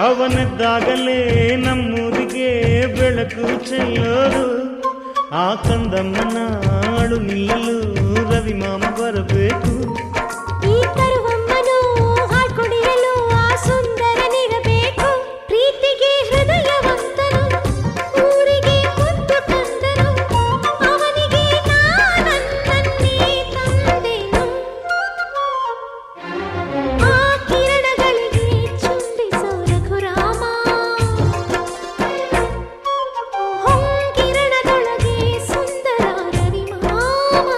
ಅವನಿದ್ದಾಗಲೇ ನಮ್ಮೂರಿಗೆ ಬೆಳಕು ಚೆಲ್ಲೋದು. ಆ ಕಂದಮ್ಮನ ಅಳು ನಿಲ್ಲಲು ರವಿ ಮಾಮ ಬರಬೇಕು. ಈ ಕರುವಮ್ಮನು ಹಾಡ್ಕೊಡಿಯಲು ಆ ಸುಂದರ ನೀಡಬೇಕು. ಪ್ರೀತಿಗೆ ಹೃದಯವಂತನು, ಊರಿಗೆ ಮುದ್ದು ಕಂದನು, ಅವನಿಗೆ ನಾನನ್ನನ್ನೇ ತಂದೆನು. ಆ ಕಿರಣಗಳಿಗೆ ಚುಂಬಿಸೋ ರಘುರಾಮ, ಹೊಂಗಿರಣದೊಳಗೆ ಸುಂದರ ರವಿ ಮಾಮ.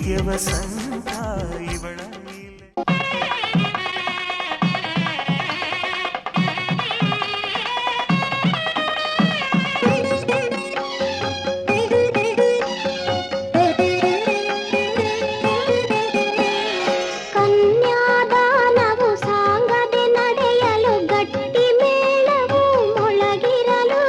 ನಿತ್ಯ ವಸಂತ ಇವಳ ಕನ್ಯಾದಾನವು ಸಾಂಗದೆ ನಡೆಯಲು ಗಟ್ಟಿ ಮೇಳವು ಮೊಳಗಿರಲು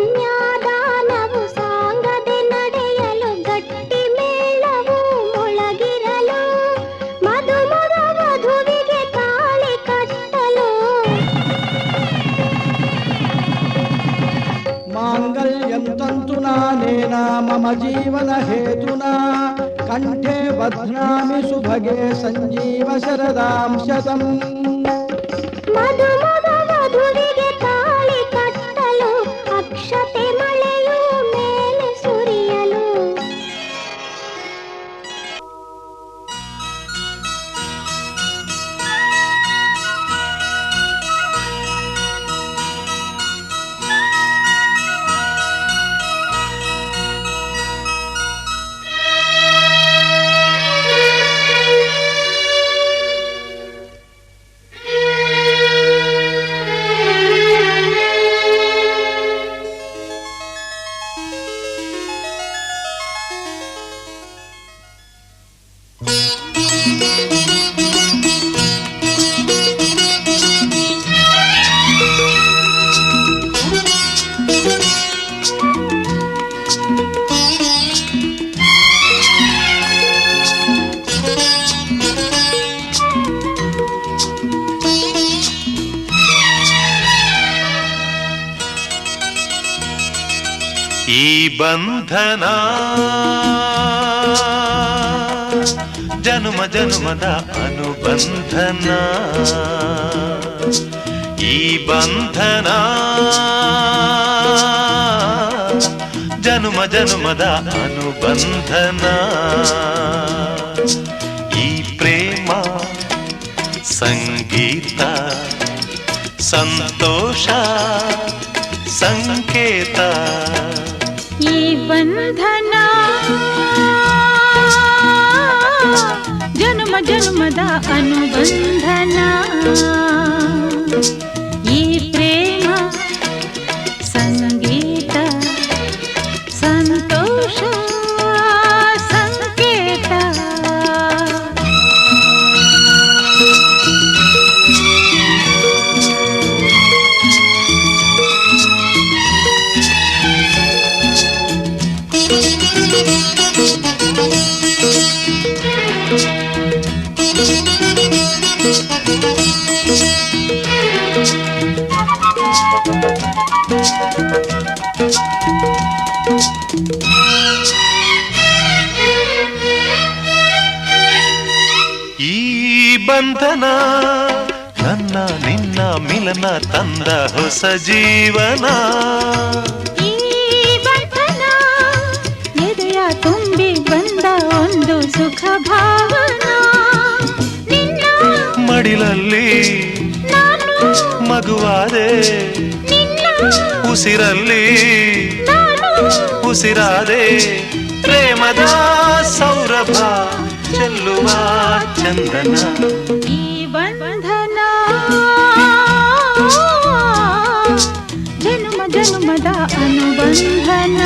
ಕನ್ಯಾದಾನವು ಸಾಂಗದೆ ನಡೆಯಲು ಗಟ್ಟಿ ಮೇಳವು ಮೊಳಗಿರಲು ಮಧುಮಗ ವಧುವಿಗೆ ತಾಳಿ ಕಟ್ಟಲು माङ्गल्यं तन्तुना नेन मम जीवन हेतुना कण्ठे बध्नामि सुभगे सञ्जीव शरदां शतम् ಮಧುಮಗ ವಧುವಿಗೆ ತಾಳಿ ಕಟ್ಟಲು ಅಕ್ಷತೆ ಮಳೆಯು ಮೇಲೆ ಸುರಿಯಲು ಈ ಬಂಧನ ಜನುಮ ಜನುಮದ ಅನುಬಂಧನ ಈ ಬಂಧನ ಜನುಮ ಜನುಮದ ಅನುಬಂಧನ ಈ ಪ್ರೇಮ ಸಂಗೀತ ಸಂತೋಷ ಸಂಕೇತ ಈ ಬಂಧನ ಜನ್ಮ ಜನ್ಮದ ಅನುಬಂಧನ ಈ ಪ್ರೇಮ ಸಂಗೀತ ಸಂತೋಷ ಸಂಕೇತ ಈ ಬಂಧನ ನನ್ನ ನಿನ್ನ ಮಿಲನ ತಂದ ಹೊಸ ಜೀವನ ಈ ಬಂಧನ ಎದೆಯ ತುಂಬಿ ಬಂದ ಒಂದು ಸುಖ ಭಾವನ ನಿನ್ನ ಮಡಿಲಲ್ಲಿ ನಾನು ಮಗುವಾದೆ ನಿನ್ನ ಉಸಿರಲ್ಲಿ ನಾನು ಉಸಿರಾದೆ ಪ್ರೇಮದ ಸೌರಭ ಚೆಲ್ಲುವ ಚಂದನ ಈ ಬಂಧನ ಜನ್ಮ ಜನ್ಮದ ಅನುಬಂಧನ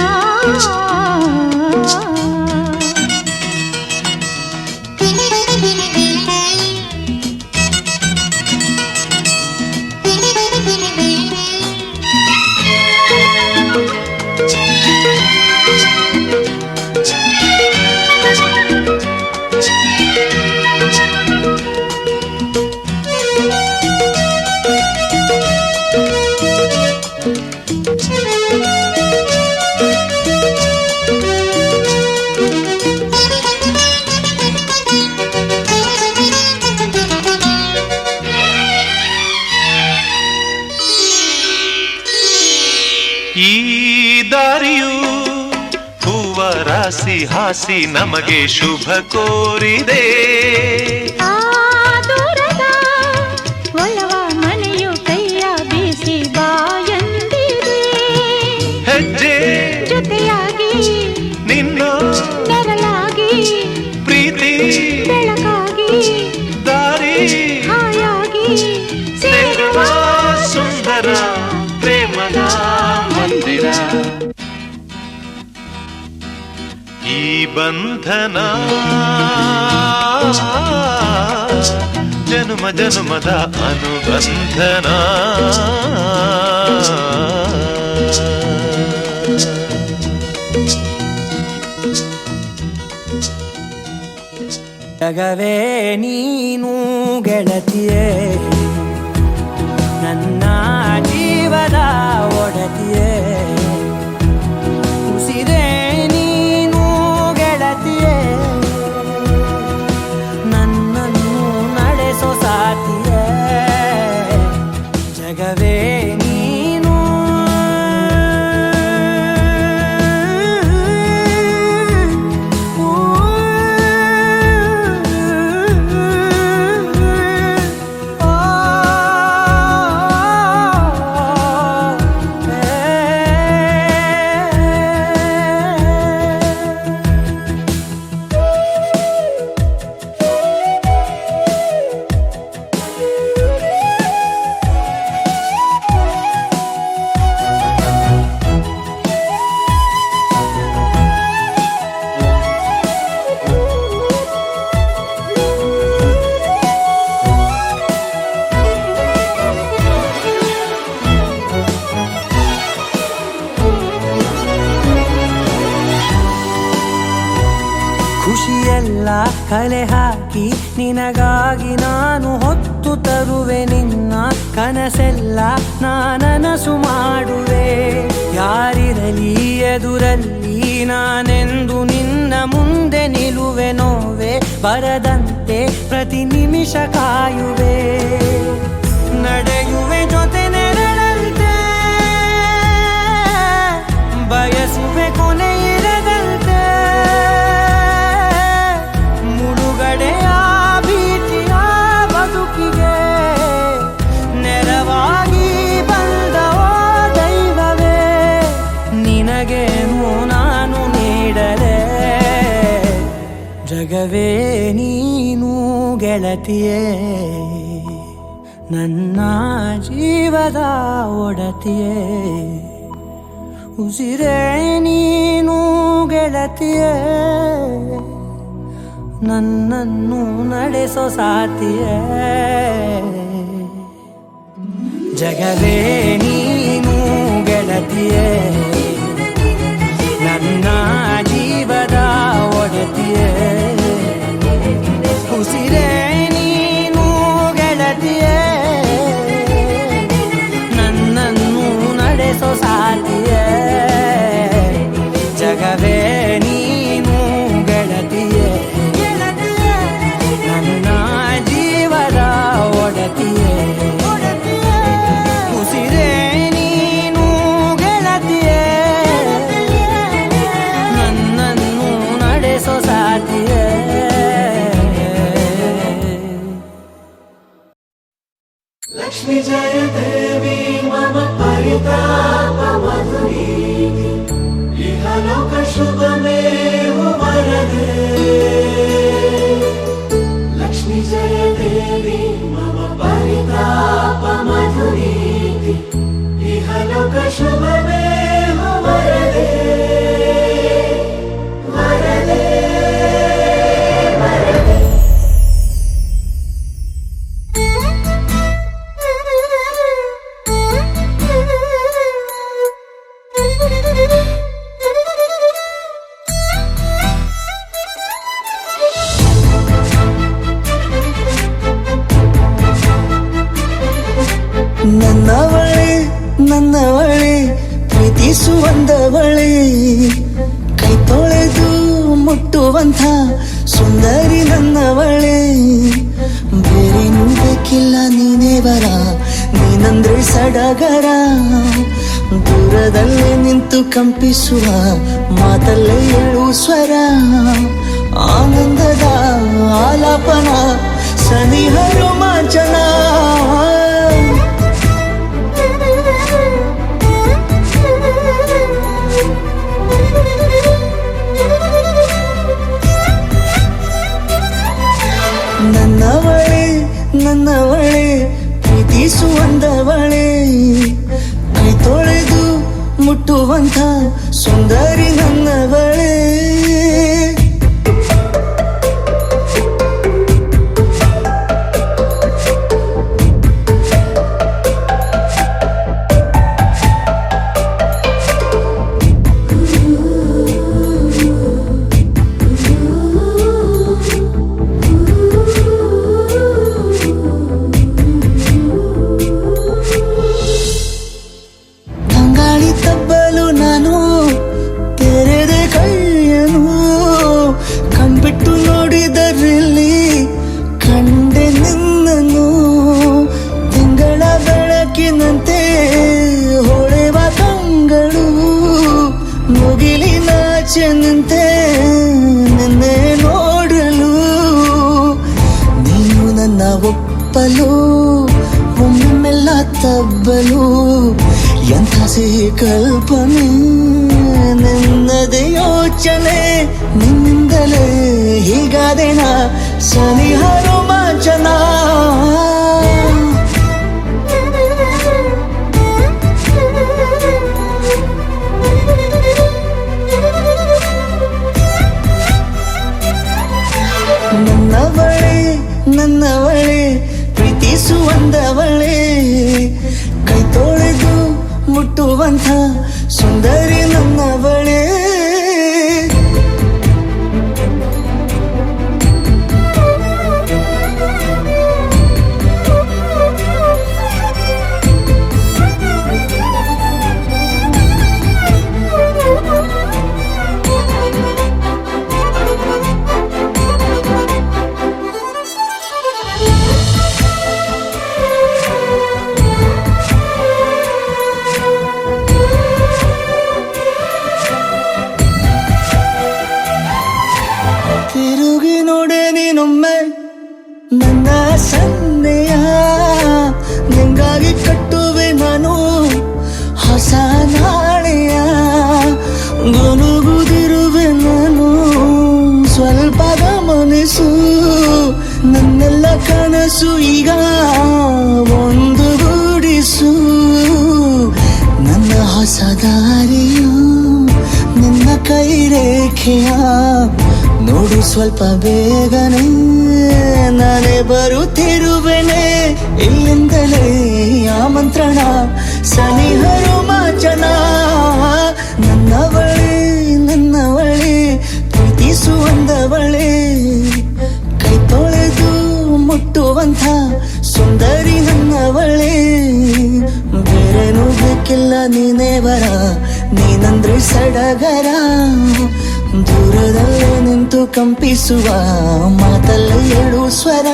ಈ ದಾರಿಯು ಹೂವ ರಾಸಿ ಹಾಸಿ ನಮಗೆ ಶುಭ ಕೋರಿದೆ ಆ ದೂರದ ಒಲವ ಮನೆಯು ಕೈಯ ಬೀಸಿ ಬಾಯಂದಿದೆ ಹೆಜ್ಜೆ ಈ ಬಂಧನ ಜನುಮ ಜನುಮದ ಅನುಬಂಧನ. ಜಗವೇ ನೀನು ಗೆಳತಿಯೇ, ನನ್ನ ಜೀವದ ಒಡತಿಯೇ. ಉಸಿರೇ ನೀನು ಗೆಳತಿಯೇ, ನನ್ನನ್ನು ನಡೆಸೋ ಸಾತಿಯೇ. ಜಗವೇ ನೀನು ಖುಷಿಯೆಲ್ಲ ಕಲೆ ಹಾಕಿ ನಿನಗಾಗಿ ನಾನು ಹೊತ್ತು ತರುವೆ. ನಿನ್ನ ಕನಸೆಲ್ಲ ನಾನನಸು ಮಾಡುವೆ. ಯಾರಿರಲಿ ಎದುರಲ್ಲಿ ನಾನೆಂದು ನಿನ್ನ ಮುಂದೆ ನಿಲ್ಲುವೆ. ನೋವೆ ಬರದಂತೆ ಪ್ರತಿ ನಿಮಿಷ ಕಾಯುವೆ. ನಡೆಯುವೆ ಜೊತೆ ನೆರಳಂತೆ, ಬಯಸುವೆ ಕೊನೆ ಇರದಂತೆ. ಮುಳುಗಡೆಯ ಭೀತಿಯ ಬದುಕಿಗೆ ನೆರವಾಗಿ ಬಂದವ ದೈವವೇ. ನಿನಗೇನು ನಾನು ನೀಡಲೆ, ಜಗವೇ ನೀನು ಗೆಳತಿಯೇ, ನನ್ನ ಜೀವದ ಒಡತಿಯೇ. ಉಸಿರೇ ನೀನು ಗೆಳತಿಯೇ, ನನ್ನನ್ನು ನಡೆಸೋ ಸಾತಿಯೇ. ಜಗವೇ ನೀನು ಗೆಳತಿಯೇ, ನನ್ನ ಜೀವದ ಒಡತಿಯೇ. ಉಸಿರೇ ನೀನು ಗೆಳತಿಯೇ, ನನ್ನನ್ನು ನಡೆಸೋ ಸಾತಿಯೇ. ಜಗವೇ ನೀನು ಗೆಳತಿಯೇ, ನನ್ನ ಜೀವದ ಒಡತಿಯೇ. ಉಸಿರೇ ನೀನು ಗೆಳತಿಯೇ, ನನ್ನನ್ನು ನಡೆಸೋ ಸಾತಿಯೇ. लक्ष्मी जय देवी मम परिताप मधुरी इहलोक शुभमेव वरदे. लक्ष्मी जय देवी मम परिताप मधुरी इहलोक शुभमेव वरदे. वरदे वरदे ನನ್ನವಳೆ ಪ್ರೀತಿಸುವಂದವಳೆ, ಕೈ ತೊಳೆದು ಮುಟ್ಟುವಂಥ ಸುಂದರಿ ನನ್ನವಳೆ. ಬೇರೇನೂ ಬೇಕಿಲ್ಲ ನೀನೇ ಬರ, ನೀನಂದ್ರೆ ಸಡಗರ. ದೂರದಲ್ಲೇ ನಿಂತು ಕಂಪಿಸುವ ಮಾತಲ್ಲೇ ಏಳು ಸ್ವರ. ಆನಂದದ ಆಲಾಪನ ಸನಿಹ ರೋಮಾಂಚನ. ನನ್ನವಳೆ ಪ್ರೀತಿಸುವಂದವಳೆ, ಕೈ ತೊಳೆದು ಮುಟ್ಟುವಂಥ ಸುಂದರಿ ನನ್ನವಳೆ. ಆಚೆ ನಿಂತೆ ನಿನ್ನೆ ನೋಡಲು ನೀನು ನನ್ನ ಒಪ್ಪಲು ಒಮ್ಮೆಲ್ಲ ತಬ್ಬಲು ಎಂಥ ಸಿಹಿ ಕಲ್ಪನೆ ನಿನ್ನದೇ ಯೋಚನೆ ನಿನ್ನಿಂದಲೇ ಹೀಗಾದೆನ ಸನಿಹ ರೋಮಾಂಚನ ನನ್ನವಳೆ ಪ್ರೀತಿಸುವಂದವಳೆ ಕೈ ತೊಳೆದು ಮುಟ್ಟುವಂಥ ಸುಂದರಿ ನನ್ನವಳೆ ತಿರುಗಿ ನೋಡೆ ನೀನೊಮ್ಮೆ ನನ್ನ ಸನ್ನೆಯ ನಿಂಗಾಗಿ ಕಟ್ಟುವೆ ನಾನು ಹೊಸ ನಾಳೆಯ ಗುನುಗುದಿರುವೆ ನಾನು ಸ್ವಲ್ಪ ಗಮನಿಸು ನನ್ನೆಲ್ಲ ಕನಸು ಈಗ ಒಂದು ಗೂಡಿಸು ನನ್ನ ಹೊಸ ದಾರಿಯು ನಿನ್ನ ಕೈ ರೇಖೆಯ ನೋಡು ಸ್ವಲ್ಪ ಬೇಗನೆ ನಾನೇ ಬರುತ್ತಿರುವೆನೆ ಇಲ್ಲಿಂದಲೇ ಆಮಂತ್ರಣ ಸನಿಹ ರೋಮಾಂಚನ ನನ್ನವಳೆ ಪ್ರೀತಿಸುವಂದವಳೆ ಕೈ ತೊಳೆದು ಮುಟ್ಟುವಂಥ ಸುಂದರಿ ನನ್ನವಳೆ ಬೇರೇನೂ ಬೇಕಿಲ್ಲ ನೀನೇ ಬರ ನೀನಂದ್ರೆ ಸಡಗರ ದೂರದಲ್ಲೇ ನಿಂತು ಕಂಪಿಸುವ ಮಾತಲ್ಲಿ ಏಳು ಸ್ವರ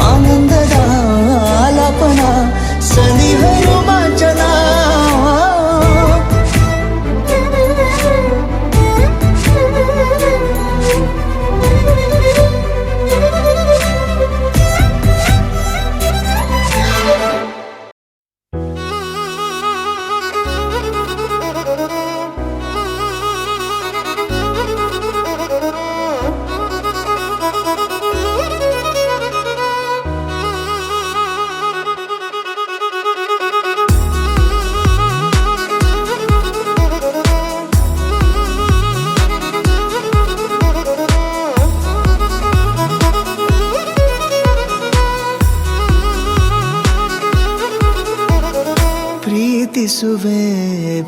ಆನಂದದ ಆಲಾಪನ ಸನಿಹ ರೋಮಾಂಚನ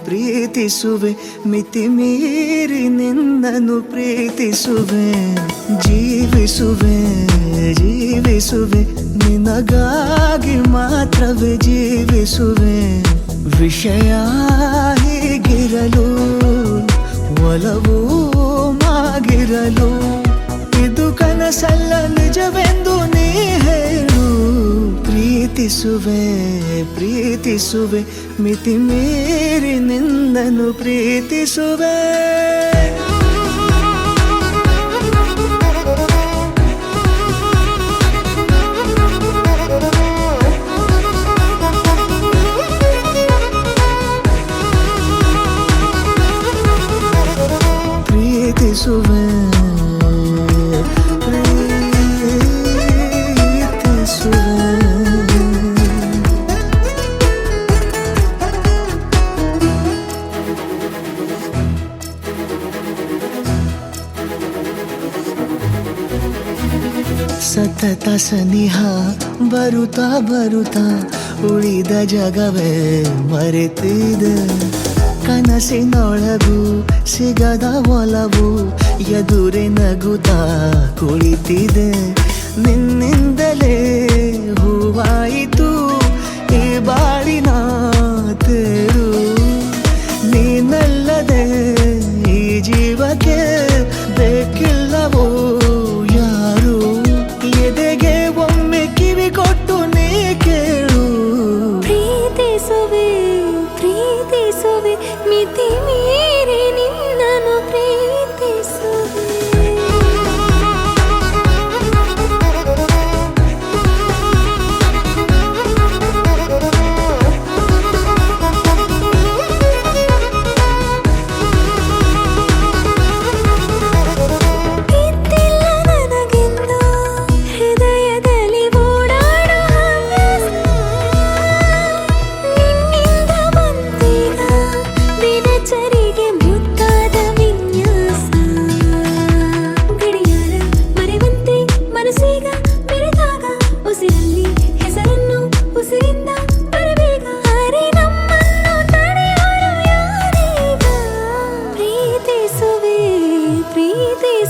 ಪ್ರೀತಿಸುವೆ ಮಿತಿ ಮೀರಿ ನಿನ್ನನ್ನು ಪ್ರೀತಿಸುವೆ ಜೀವಿಸುವೆ ನಿನಗಾಗಿ ಮಾತ್ರವೇ ಜೀವಿಸುವೆ ವಿಷಯ ಹೀಗಿರಲು ಒಲವು ಮಾಗಿರಲು ಇದು ಕನಸಲ್ಲ ನಿಜವೆಂದು ನೀ ಹೇಳು ಪ್ರೀತಿಸುವೆ ಮಿತಿ ಮೀರಿ ನಿನ್ನನ್ನು ಪ್ರೀತಿಸುವೆ ಪ್ರೀತಿಸುವೆ ಸತತ ಸನಿಹ ಬರುತ್ತಾ ಉಳಿದ ಜಗವೇ ಮರೆತಿದೆ ಕನಸಿನೊಳಗೂ ಸಿಗದ ಒಲವು ಎದುರೆ ನಗುತ್ತಾ ಕುಳಿತಿದೆ ನಿನ್ನಿಂದಲೇ ಹೂವಾಯಿತು ಈ ಬಾಳಿನ ತೇರು ನೀನಲ್ಲದೆ ಈ ಜೀವಕ್ಕೆ ಬೇಕಿಲ್ಲವೋ ಯಾರು ಎದೆಗೆ ಒಮ್ಮೆ ಕಿವಿ ಕೊಟ್ಟು ನೀ ಕೇಳು ಪ್ರೀತಿಸುವೆ ಮಿತಿ ಮೀರಿ ನಿನ್ನನು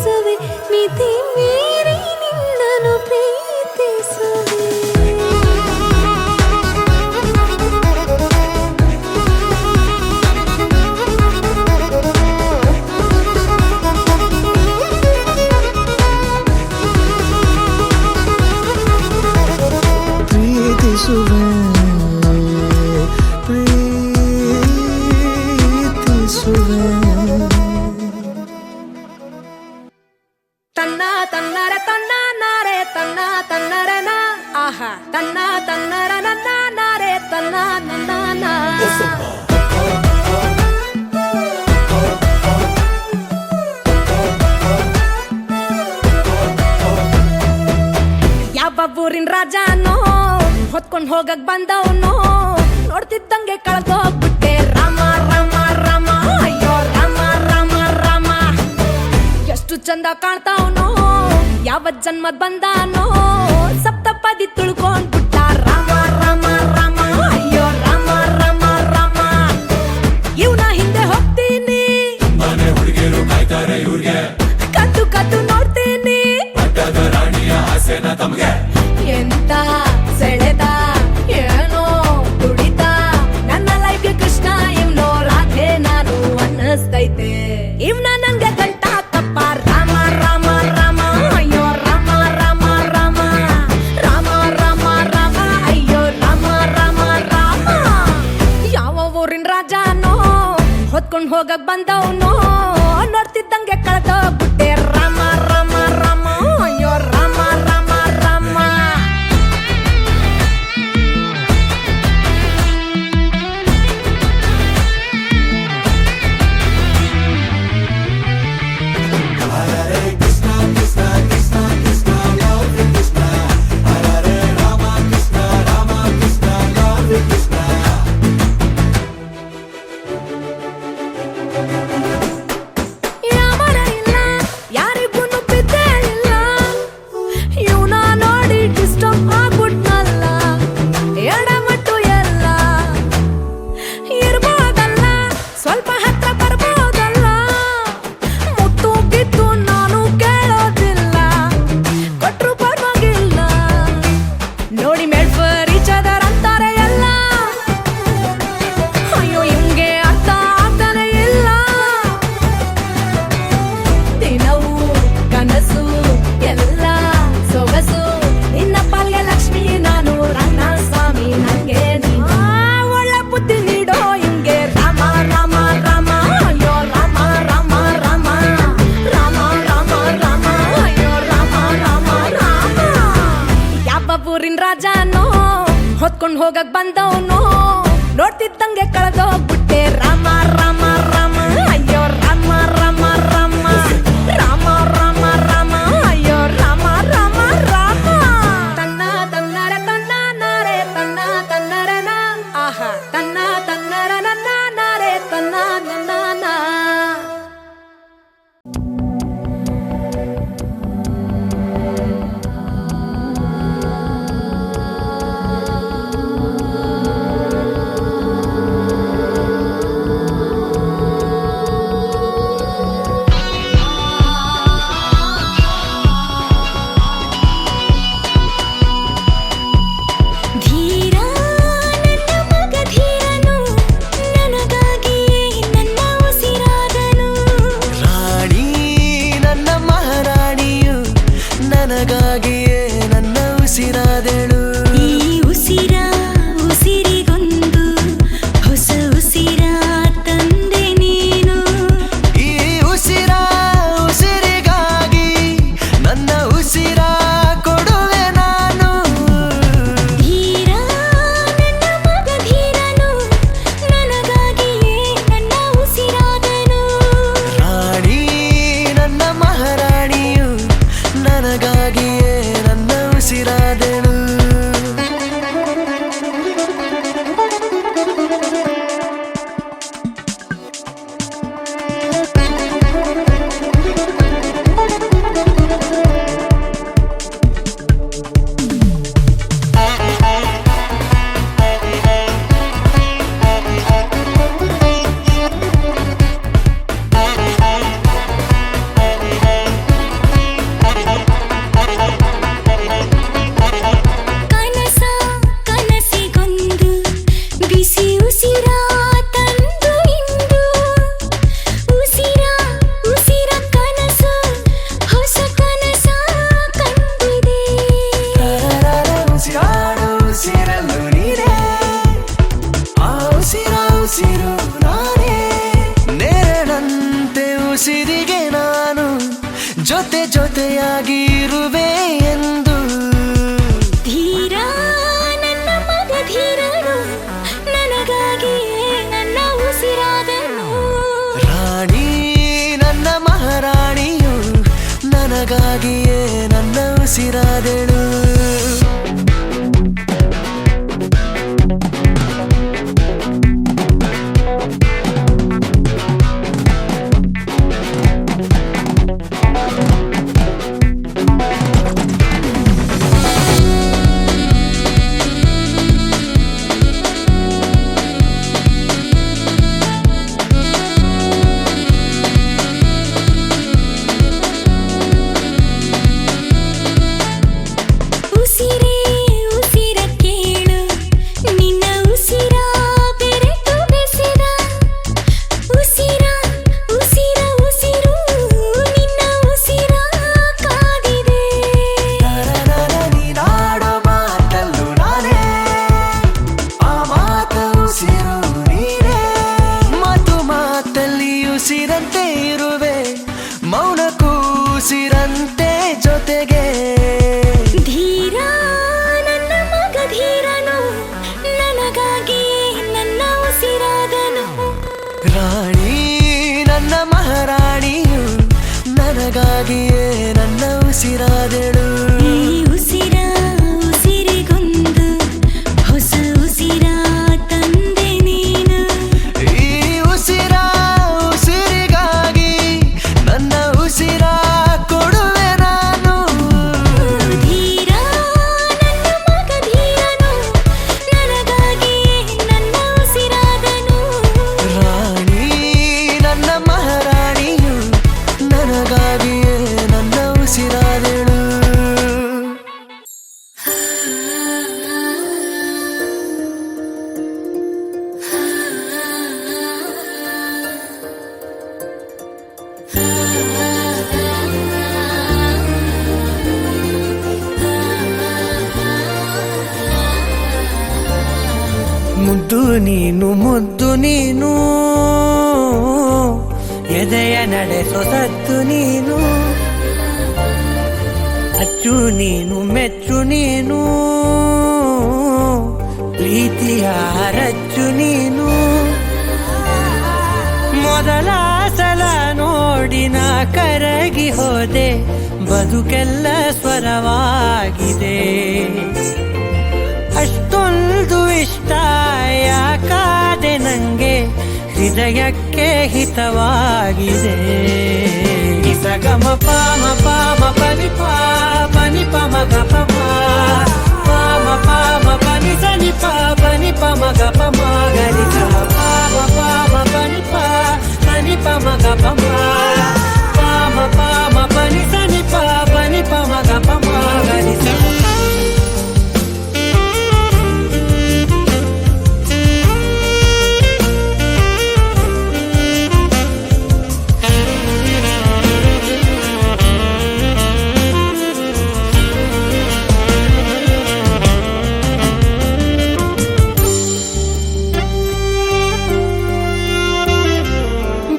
ಮೋಸವೇ ಮಿತಿ ಮೀರಿ ನಿನ್ನನ್ನು ಪ್ರೀತಿಸುವೆ ಪ್ರೀತಿಸುವೆ ಪ್ರೀತಿಸುವೆ ತನ್ನ ತನ್ನರ ತನ್ನ ನಾರೆ ತನ್ನ ತನ್ನರನ ಆಹಾ ತನ್ನ ತನ್ನರ ನನ್ನ ನಾರೆ ತನ್ನ ನನ್ನ ಯಾವ ಊರಿನ ರಾಜನೋ ಹೊತ್ಕೊಂಡ್ ಹೋಗಕ್ ಬಂದವನು ನೋಡ್ತಿದ್ದಂಗೆ ಕಳ್ದೋಗ್ಬಿಟ್ಟೆ ರಾಮ ರಾಮ ರಾಮ ಅಯ್ಯೋ ರಾಮ ರಾಮ ರಾಮ ಎಷ್ಟು ಚಂದ ಕಾಣ್ತಾವನೋ ಯಾವ ಜನ್ಮದ್ ಬಂದಾನೋ ಸಪ್ತಪದಿ ತುಳ್ಕೊಂಡ್ಬಿಟ್ಟ ರಾಮ ರಾಮ ರಾಮ ಅಯ್ಯೋ ರಾಮ ರಾಮ ರಾಮ ಇವನ ಹಿಂದೆ ಹೋಗ್ತೀನಿ ಮನೆ ಹುಡುಗಿರು ಕಾಯ್ತಾರೆ ಇವ್ರಿಗೆ ಕದ್ದು ಕದ್ದು ನೋಡ್ತೀನಿ ಪಟ್ಟದ ರಾಣಿಯ ಆಸೆನ ತಮ್ಗೆ ಎಂತ ಸೆಳೆದ ಏನೋ ತುಡಿತ ನನ್ನ ಲೈಫ್ಗೆ ಕೃಷ್ಣ ಇವ್ನೋ ರಾಧೆ ನಾನು ಅನ್ನಿಸ್ತೈತೆ ಇವ್ನ ನನ್ಗೆ ಗಂಟ ಕಪ್ಪ ರಾಮ ರಾಮ ರಾಮ ಅಯ್ಯೋ ರಾಮ ರಾಮ ರಾಮ ರಾಮ ರಾಮ ರಾಮ ಅಯ್ಯೋ ರಾಮ ರಾಮ ರಾಮ ಯಾವ ಊರಿನ ರಾಜನೋ ಹೊತ್ಕೊಂಡ್ ಹೋಗಕ್ ಬಂದವನು ನೋಡ್ತಿದ್ದಂಗೆ ಕಳ್ದೋಗ್ಬಿಟ್ಟೆ ರಾಮ ರಾಮ ರಾಮ ಅಯ್ಯೋ ರಾಮ ರಾಮ ರಾಮ ಯಾವರ ಇಲ್ಲ ಯಾರಿಗೂ ಬಿದ್ದೇ ಇಲ್ಲ ಇವನ ನೋಡಿ ಡಿಸ್ಟರ್ಬ್ ಆಗ್ಬಿಟ್ನಲ್ಲ ಎಡಮಟ್ಟು ಎಲ್ಲ ಇರ್ಬೋದಲ್ಲ ಸ್ವಲ್ಪ ಹತ್ರ ಬರ್ಬೋದಲ್ಲ ಮುತ್ತು ಗಿತ್ತು ನಾನು ಕೇಳೋದಿಲ್ಲ ಕೊಟ್ರು ಪರವಾಗಿಲ್ಲ ನೋಡಿ ಮೇಡ್ಫರ್ ಈಚದರ್ ಅಂತಾರೆ ಎಲ್ಲ ಅಯ್ಯೋ ಹಿಂಗೆ ಅರ್ಥ ಆಗ್ತಾನೆ ಇಲ್ಲ ದಿನವೂ ಕನಸು ಎಲ್ಲ ಸೊಗಸು ನಿನ್ನ ಪಾಲ್ಗೆ ಲಕ್ಷ್ಮಿ ನಾನು ರಂಗ ಸ್ವಾಮಿ ನಂಗೆ ಒಳ್ಳೆ ಬುದ್ಧಿ ನೀಡೋ ಹಿಂಗೆ ರಾಮ ರಾಮ ರಾಮ ಅಯ್ಯೋ ರಾಮ ರಾಮ ರಾಮ ರಾಮ ರಾಮ ರಾಮ ಅಯ್ಯೋ ರಾಮ ರಾಮ ರಾಮ ಯಾವ ಊರಿನ ರಾಜನೋ ಹೊತ್ಕೊಂಡ್ ಹೋಗಕ್ ಬಂದವನು ನೋಡ್ತಿದ್ದಂಗೆ ಕಳ್ದೋಗ್ಬಿಟ್ಟೆ ರಾಮ ರಾಮ ರಾಮ ಅಯ್ಯೋ ರಾಮ ರಾಮ ರಾಮ ರಾಮ ರಾಮ ರಾಮ ಅಯ್ಯೋ ರಾಮ ರಾಮ ರಾಮ ತನ್ನ ತನ್ನರ ತನ್ನ ನಾರೆ ತನ್ನ ತನ್ನರನ ಆಹಾ ತನ್ನ ತನ್ನರ ನನ್ನ ನಾರೆ ತನ್ನ ನನ್ನ ಉಸಿರಿಗೆ ನಾನು ಜೊತೆ ಜೊತೆಯಾಗಿ ಇರುವೆ ಎಂದು. ಧೀರ ನನ್ನ ಮಗ ಧೀರನು, ನನಗಾಗಿಯೇ ನನ್ನ ಉಸಿರಾದನು. ರಾಣಿ ನನ್ನ ಮಹಾರಾಣಿಯು, ನನಗಾಗಿಯೇ ನನ್ನ ಉಸಿರಾದಳು. ಉಸಿರೇ ಉಸಿರ ಕೇಳು, ನಿನ್ನ ಉಸಿರ ಬೆರೆತು ಬೆಸೆದ. ಉಸಿರ ಉಸಿರ ಉಸಿರು, ನಿನ್ನ ಉಸಿರ ಕಾದಿದೆ. ನೀನಾಡೋ ಮಾತಲ್ಲೂ ನಾನೇ, ಆ ಮಾತ ಉಸಿರು ನೀನೇ. ಮಾತು ಮಾತಲ್ಲಿ ಉಸಿರಂತೆ ಇರುವೆ, ಮೌನಕ್ಕೂ ಉಸಿರಂತೆ ಜೊತೆಗೆ. ಧೀರ ನನ್ನ ಮಗ ಧೀರನು, ನನಗಾಗಿಯೇ ನನ್ನ ಉಸಿರಾದನು. ರಾಣಿ ನನ್ನ ಮಹಾರಾಣಿಯು, ನನಗಾಗಿಯೇ ನನ್ನ ಉಸಿರಾದಳು. ಈ ಉಸಿರ ಉಸಿರಿಗೊಂದು ಹೊಸ ಉಸಿರ ತಂದೆ ನೀನು. ಈ ಉಸಿರ ಉಸಿರಿಗಾಗಿ ನನ್ನ ಉಸಿರ ಕೊಡುವೆ ನಾನು. ಧೀರ ನನ್ನ ಮಗ ಧೀರನು, ನನಗಾಗಿಯೇ ನನ್ನ ಉಸಿರಾದನು. ರಾಣಿ ನನ್ನ ಮಹಾರಾಣಿಯು, ನನಗಾಗಿಯೇ ನನ್ನ ಉಸಿರಾದಳು. ಮುದ್ದು ನೀನು ಮುದ್ದು ನೀನು, ಎದೆಯ ನಡೆಸೋ ಸದ್ದು ನೀನು. ಅಚ್ಚು ನೀನು ಮೆಚ್ಚು ನೀನು, ಪ್ರೀತಿಯ ರಚ್ಚು ನೀನು. ಮೊದಲ ಸಲ ನೋಡಿ ನಾ ಕರಗಿ ಹೋದೆ, ಬದುಕೆಲ್ಲ ಸ್ವರವಾಗಿದೆ. ಅಷ್ಟೊಂದು ಇಷ್ಟ ಯಾಕಾದೆ ನಂಗೆ, ಹೃದಯಕ್ಕೆ ಹಿತವಾಗಿದೆ. ಗಮ ಪಾಮ ಪಾಮ ಪನಿ ಪಾ ಪನಿ ಪಮ ಗ ಪಮ ಪಾಮ ಪಾಮ ಪನಿ ಸನಿ ಪಾ ಪನಿ ಪಮ ಗ ಪಮ ಗರಿ ಗಮ ಪಾಮ ಪಾಮ ಪನಿ ಪಾ ಪನಿ ಪಮ ಗ ಪಮ ಪಾಮ ಪಾಮ ಪನಿ ಸನಿ ಪಾ ಪನಿ ಪಮ ಗ ಪಮ ಗರಿ ಸ.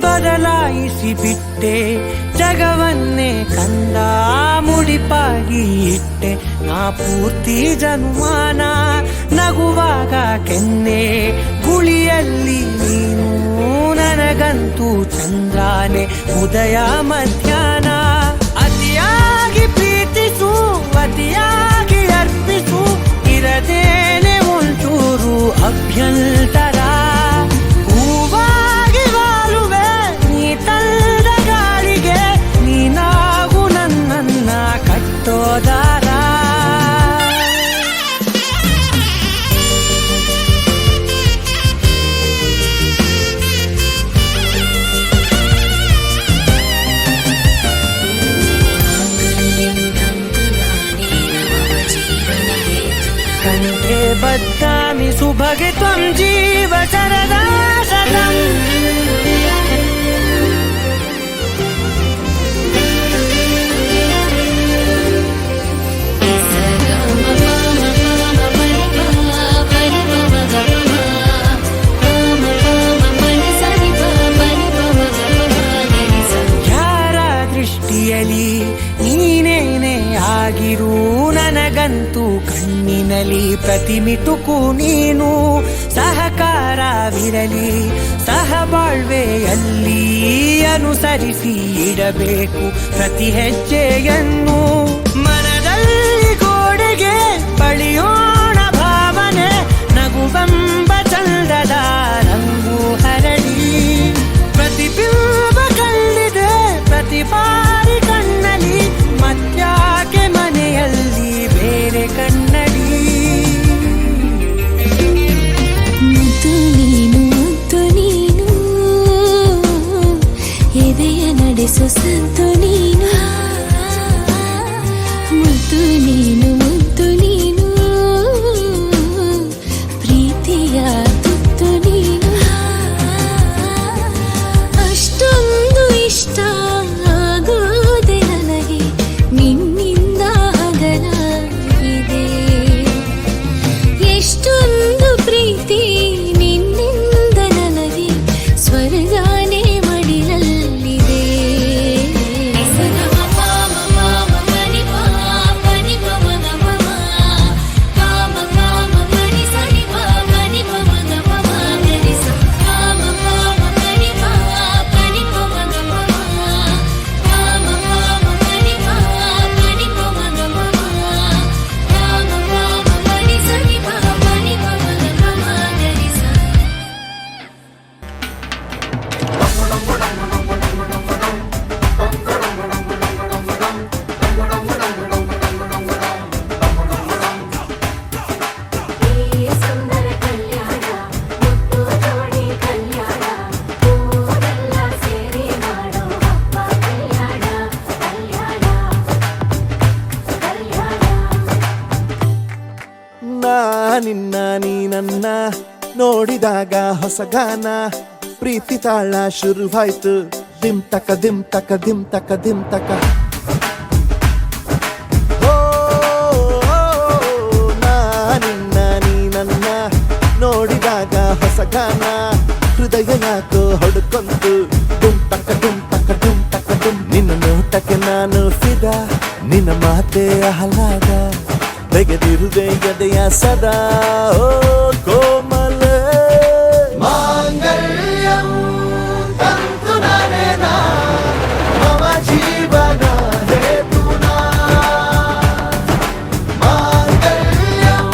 ಬದಲಾಯಿಸಿ ಬಿಟ್ಟೆ ಜಗವನ್ನೇ ಕಂದ, ಮುಡಿಪಾಗಿ ಇಟ್ಟೆ ನಾ ಪೂರ್ತಿ ಜನುಮಾನ. ನಗುವಾಗ ಕೆನ್ನೆ ಗುಳಿಯಲ್ಲಿ ನೀನು, ನನಗಂತೂ ಚಂದ್ರಾನೆ ಉದಯ ಮಧ್ಯಾಹ್ನ. ಅತಿಯಾಗಿ ಪ್ರೀತಿಸು ಅತಿಯಾಗಿ ಅರ್ಪಿಸು, ಇರದೇನೆ ಒಂಚೂರು ಅಭ್ಯಂತರ. ಹೂವಾಗಿ ವಾಲುವೆ ನೀ ತಂದ ಗಾಳಿಗೆ, ನೀನಾಗು ನನ್ನನ್ನ ಕಟ್ಟೋದಾರ. ಕಂಠೆ ಬದ್ಧಾಮಿ ಸುಭಗೆ ತ್ವಂ ಜೀವ ಶರದಾ ಶತಂ. Sa ಆಗಿರೂ ನನಗಂತೂ ಕಣ್ಣಿನಲ್ಲಿ ಪ್ರತಿಮಿಟುಕು ನೀನು ಸಹಕಾರವಿರಲಿ ಸಹಬಾಳ್ವೆಯಲ್ಲಿ ಅನುಸರಿಸಿ ಇಡಬೇಕು ಪ್ರತಿ ಹೆಜ್ಜೆಯನ್ನು ಮನದಲ್ಲಿ ಗೋಡೆಗೆ ಬಳಿಯೋಣ ಭಾವನೆ ನಗುವೆಂಬ ಚಂದದ ರಂಗು ಹರಡಿ ಪ್ರತಿಬಿಂಬ ಕಲ್ಲಿದೆ ಪ್ರತಿ ಬಾರಿ ಕಣ್ಣಲ್ಲಿ ಮತ್ಯಾಕೆ ಮನೆಯಲ್ಲಿ ಬೇರೆ ಕನ್ನಡಿ ಮುದ್ದು ನೀನು ಎದೆಯ ನಡೆಸೋ ಸಂತು ನೀನು ಮುದ್ದು ನೀನು ಪ್ರೀತಿಯ ತುತ್ತು ನೀನು ಅಷ್ಟೊಂದು ಇಷ್ಟ ಆಗೋದೆ ನನಗೆ ನಿನ್ನಿಂದ ಹಗಲಾಗಿದೆ ಎಷ್ಟೊಂದು ಪ್ರೀತಿ ನಿನ್ನಿಂದ ನನಗೆ ಸ್ವರ್ಗಾನೇ ಮಡಿಲಲ್ಲಿದೆ ನಿನ್ನ ನೀ ನನ್ನ ನೋಡಿದಾಗ ಹೊಸಗಾನ ಪ್ರೀತಿ ತಾಳ ಶುರುವಾಯ್ತು ದಿಮ್ ತಕ ದಿಮ್ ತಕ ದಿಮ್ ತಕ ದಿಮ್ ತಕ ನಿನ್ನ ನೀ ನನ್ನ ನೋಡಿದಾಗ ಹೊಸಗಾನ ಹೃದಯ ಯಾಕೋ ಹೊಡ್ಕೊಂತು ಡುಮ್ ತಕ ಡುಮ್ ತಕ ಡುಮ್ ತಕ ಡುಮ್ ನಿನ್ನ ನೋಟಕ್ಕೆ ನಾನು ಫಿದ ನಿನ್ನ ಮಾತೆ ಆಹ್ಲಾದ ತೆಗೆದಿರುವೆ ಎದೆಯ ಸದಾ ಓ ಕೋಮಲ ಮಾಂಗಲ್ಯಂ ತಂತು ನಾನೇನಾ ಮಮ ಜೀವನ ಹೇತುನಾ ಮಾಂಗಲ್ಯಂ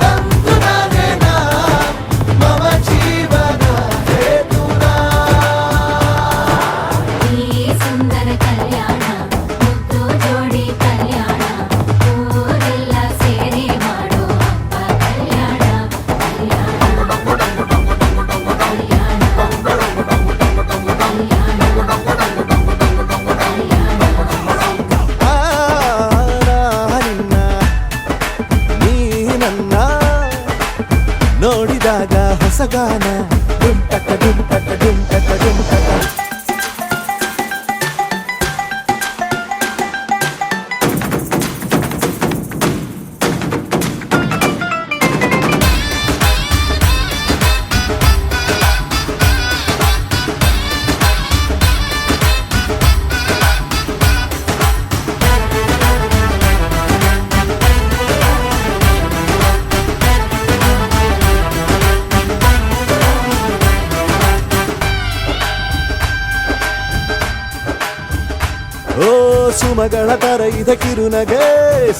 ತಂತು ನಾನೇನಾ ಮಮ ಜೀವನ ಹೇತುನಾ ಈ ಸುಂದರ ಕಲ್ಯಾಣ ಮುದ್ದು ಜೋಡಿ ಕಲ್ಯಾಣ ಊರೆಲ್ಲ ಸೇರಿ ಮಾಡೋ ಹಬ್ಬ ಕಲ್ಯಾಣ ನಿನ್ನ ನೀ ನನ್ನ ನೋಡಿದಾಗ ಹೊಸಗಾನ ಡುಮ್ ಟಕ ಡುಮ್ ಟಕ ಡುಮ್ ಟಕ ಡುಮ್ ಟಕ ಓ ಸುಮಗಳ ತರ ಇದೆ ಕಿರುನಗೆ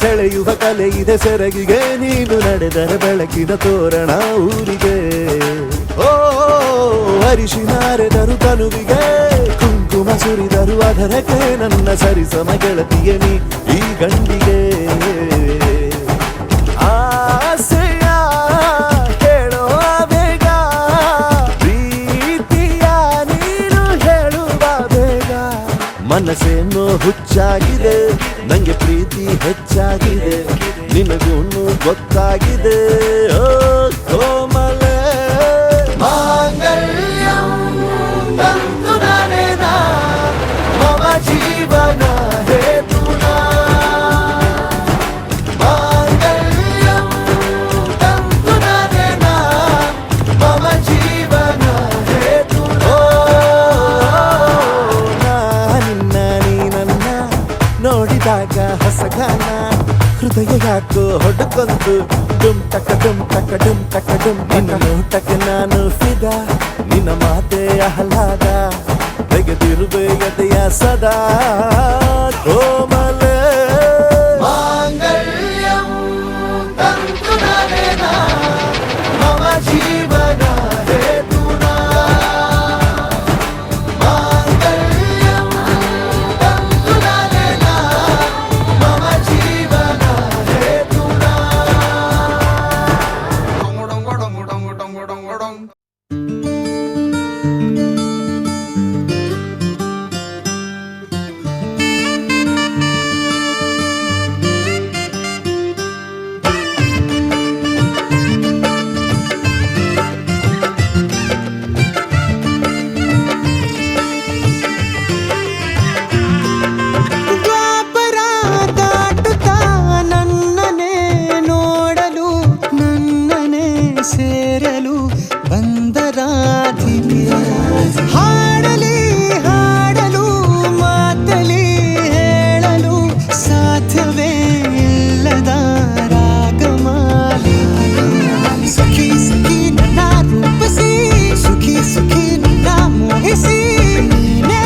ಸೆಳೆಯುವ ಕಲೆ ಇದೆ ಸೆರಗಿಗೆ ನೀನು ನಡೆದರೆ ಬೆಳಕಿನ ತೋರಣ ಊರಿಗೆ ಓ ಅರಿಶಿನಾರೆದರು ತನುವಿಗೆ ಕುಂಕುಮ ಸುರಿದರು ಅದರಕ್ಕೆ ನನ್ನ ಸರಿಸಮ ಗೆಳತಿಗೆ ನೀ ಈ ಗಂಡಿಗೆ ಆಸೆಯ ಹೇಳೋ ಬೇಗ ಪ್ರೀತಿಯ ನೀನು ಹೇಳುವ ಬೇಗ ಮನಸ್ಸೇನೋ ಹುಚ್ಚಾಗಿದೆ ನಂಗೆ ಪ್ರೀತಿ ಹೆಚ್ಚಾಗಿದೆ ನಿನಗೂನು ಗೊತ್ತಾಗಿದೆ ಓ ಕೋಮಲ ಮಾಂಗಲ್ಯಂ ತಂತು ನಾನೇನಾ ಮಮ ಜೀವನ ಹೇತುನಾ ಮಾಂಗಲ್ಯಂ ತಂತು ನಾನೇನಾ ಮಮ ಜೀವನ ಹೇತುನಾ ನಿನ್ನ ನೀ ನನ್ನ ನೋಡಿದಾಗ ನೋಡಿದಾಗ ಹೊಸಗಾನ ಹೃದಯ ಯಾಕೋ ಹೊಡ್ಕೊಂತು ಡುಮ್ ಟಕ ಡುಮ್ ಟಕ ಡುಮ್ ಟಕ ಡುಮ್ ನಿನ್ನ ನೋಟಕ್ಕೆ ನಾನು ಫಿದ ನಿನ್ನ ಮಾತೆ ಆಹ್ಲಾದ ತೆಗೆದಿರುವೆ ಎದೆಯ ಸದಾ ಕೋಮಲೆ ಮಾಂಗಲ್ಯಂ ತಂತು ನಾನೇನ ಮಮ ಜೀವನ ಹೇತುನಾ ಮಾಂಗಲ್ಯಂ ತಂತು ನಾನೇನ ಮಮ ಜೀವನ ಹೇತುನಾ ದ್ವಾಪರ ದಾಟುತ್ತಾ ನನ್ನನೇ ನೋಡಲು ನನ್ನನೇ ಸೇರಲು ಬಂದರಾಧಿಕೆ ಹಾಡಲಿ ಹಾಡಲು ಮಾತಲಿ ಹೇಳಲು ಸಾಧ್ಯವೇ ಇಲ್ಲದ ರಾಗಮಾಲಿ ಸಖಿ ಸಖಿ ನನ್ನ ರೂಪಿಸಿ ಸುಖಿ ಸುಖಿ ನನ್ನ ಮೋಹಿಸಿ ನೀನೇ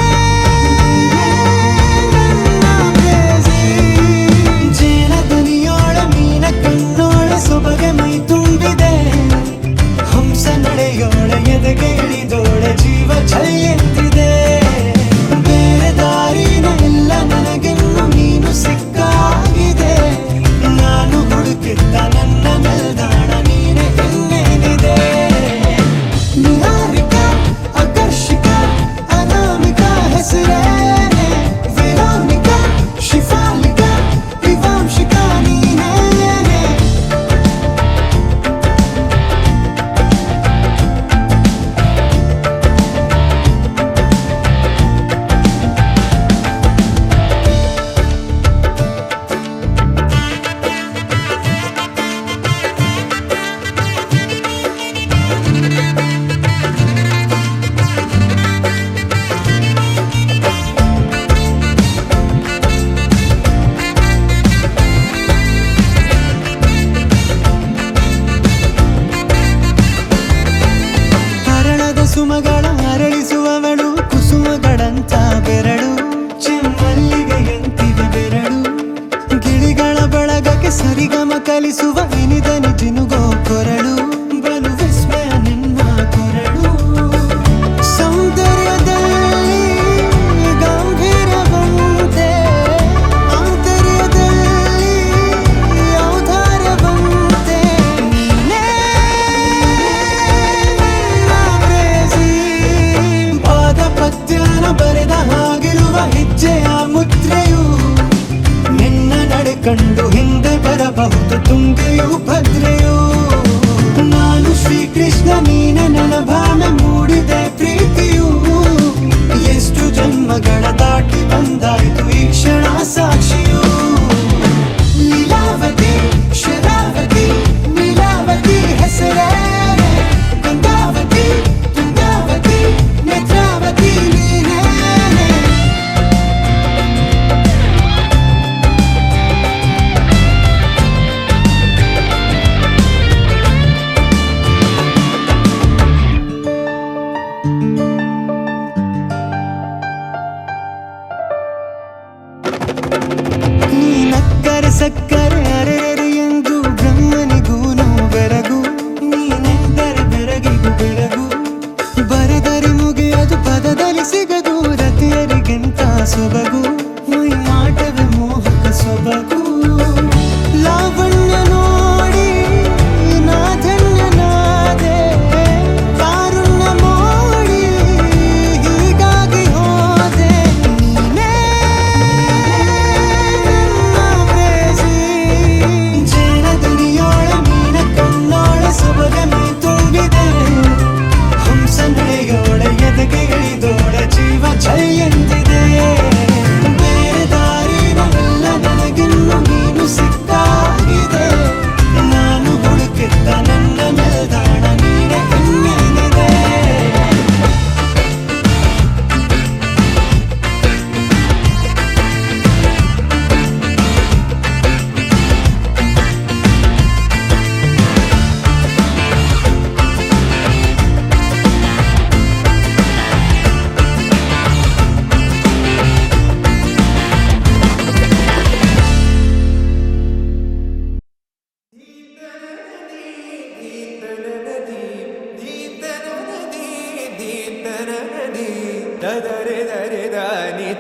ಜೇನದನಿಯೋಳ ಮೀನ ಕಣ್ಣೋಳ ಸೊಬಗೆ ಮೈ ತುಂಬಿದೆ ಹಂಸ ನಡೆಯೋಳ ಎದೆಗೆ ಇಳಿದೋಳ ಜೀವ ಛಲ್ಲೆಂದಿದೆ ಬೇರೆ ದಾರಿನ ಇಲ್ಲ ನನಗೆನ್ನು ನೀನು ಸಿಕ್ಕಾಗಿದೆ ನಾನು ಹುಡುಕಿದ್ದ ನನ್ನ ನಿಲ್ದಾಣ ನೀನೆ ಇನ್ನೇನಿದೆ ನಿಹಾರಿಕ ಆಕರ್ಷಿಕ ಅನಾಮಿಕ ಹೆಸರೇನೆ ವೆರೋನಿಕ ಶಿಫಾಲಿಕ ವಿವಾಂಶಿಕ ನೀನೇನೆ ಹರಣದ ಸುಮಗಳ ಅರಳಿಸುವವಳು ಕುಸುಮಗಳಂತ ಬೆರಳು ಚೆಮ್ಮಲ್ಲಿಗೆಯಂತಿವೆ ಬೆರಳು ಗಿಳಿಗಳ ಬಳಗಕ್ಕೆ ಸರಿಗಮ ಕಲಿಸುವ ಇನಿದನಿ ಜಿನುಗೋ ಕೊರಳು ಬಲು ವಿಸ್ಮಯ ನಿನ್ನ ಕೊರಳು ಸೌಂದರ್ಯದಲ್ಲಿ ಗಂಭೀರವಂತೆ ಆಂತರ್ಯದಲ್ಲಿ ಔದಾರ್ಯವಂತೆ ನೀನೇ ಪಾದ ಪದ್ಯನ ಬರೆದ ಹಾಗಿರುವ ಹೆಜ್ಜೆಯ ಮುದ್ರೆಯು ನಿನ್ನ ನಡೆ ಕಂಡು ಹಿಂದೆ ಬರಬಹುದು ತುಂಗೆಯು ಭದ್ರೆಯು ನಾನು ಶ್ರೀಕೃಷ್ಣ ನೀನೆ ನನ್ನ ಭಾವ ಮೂಡಿದೆ ಪ್ರೀತಿಯು ಎಷ್ಟು ಜನ್ಮಗಳ ದಾಟಿ ಬಂದಾಯಿತು ಈ ಕ್ಷಣ ಸಾಕ್ಷಿಯು ಲೀಲಾವತಿ ಶರಾವತಿ ನೀಲಾವತಿ ಹೆಸರೇನೆ ಗಂಗಾವತಿ ತುಂಗಾವತಿ ನೇತ್ರಾವತಿ ನೀನೇನೆ ನೀ ನಕ್ಕರೆ ಸಕ್ಕರೆ ಅರೆರೆ ಎಂದು ಬ್ರಹ್ಮನಿಗೂನು ಬೆರಗು ನೀನೆಂದರೆ ಬೆರಗಿಗೂ ಬೆರಗು ಬರೆದರೆ ಮುಗಿಯದು ಪದದಲ್ಲಿ ಸಿಗದು ರತಿಯರಿಗಿಂತ ಸೊಬಗು ಮೈ ಮಾಟವೇ ಮೋಹಕ ಸೊಬಗು ಲಾವಣ್ಯ ನೋಡಿ ನಾ ಧನ್ಯನಾದೆ ಕಾರುಣ್ಯ ಮೋಡಿ ಹೀಗಾಗಿ ಹೋದೆ ನೀನೇ ನನ್ನ ಪ್ರೇಸಿ ಜೇನದನಿಯೋಳ ಮೀನ ಕಣ್ಣೋಳ ಸೊಬಗೆ ಮೈ ತುಂಬಿದೆ ಹಂಸ ನಡೆಯೋಳ ಎದೆಗೆ ಇಳಿದೋಳ ಜೀವ ಛಲ್ಲೆಂದಿದೆ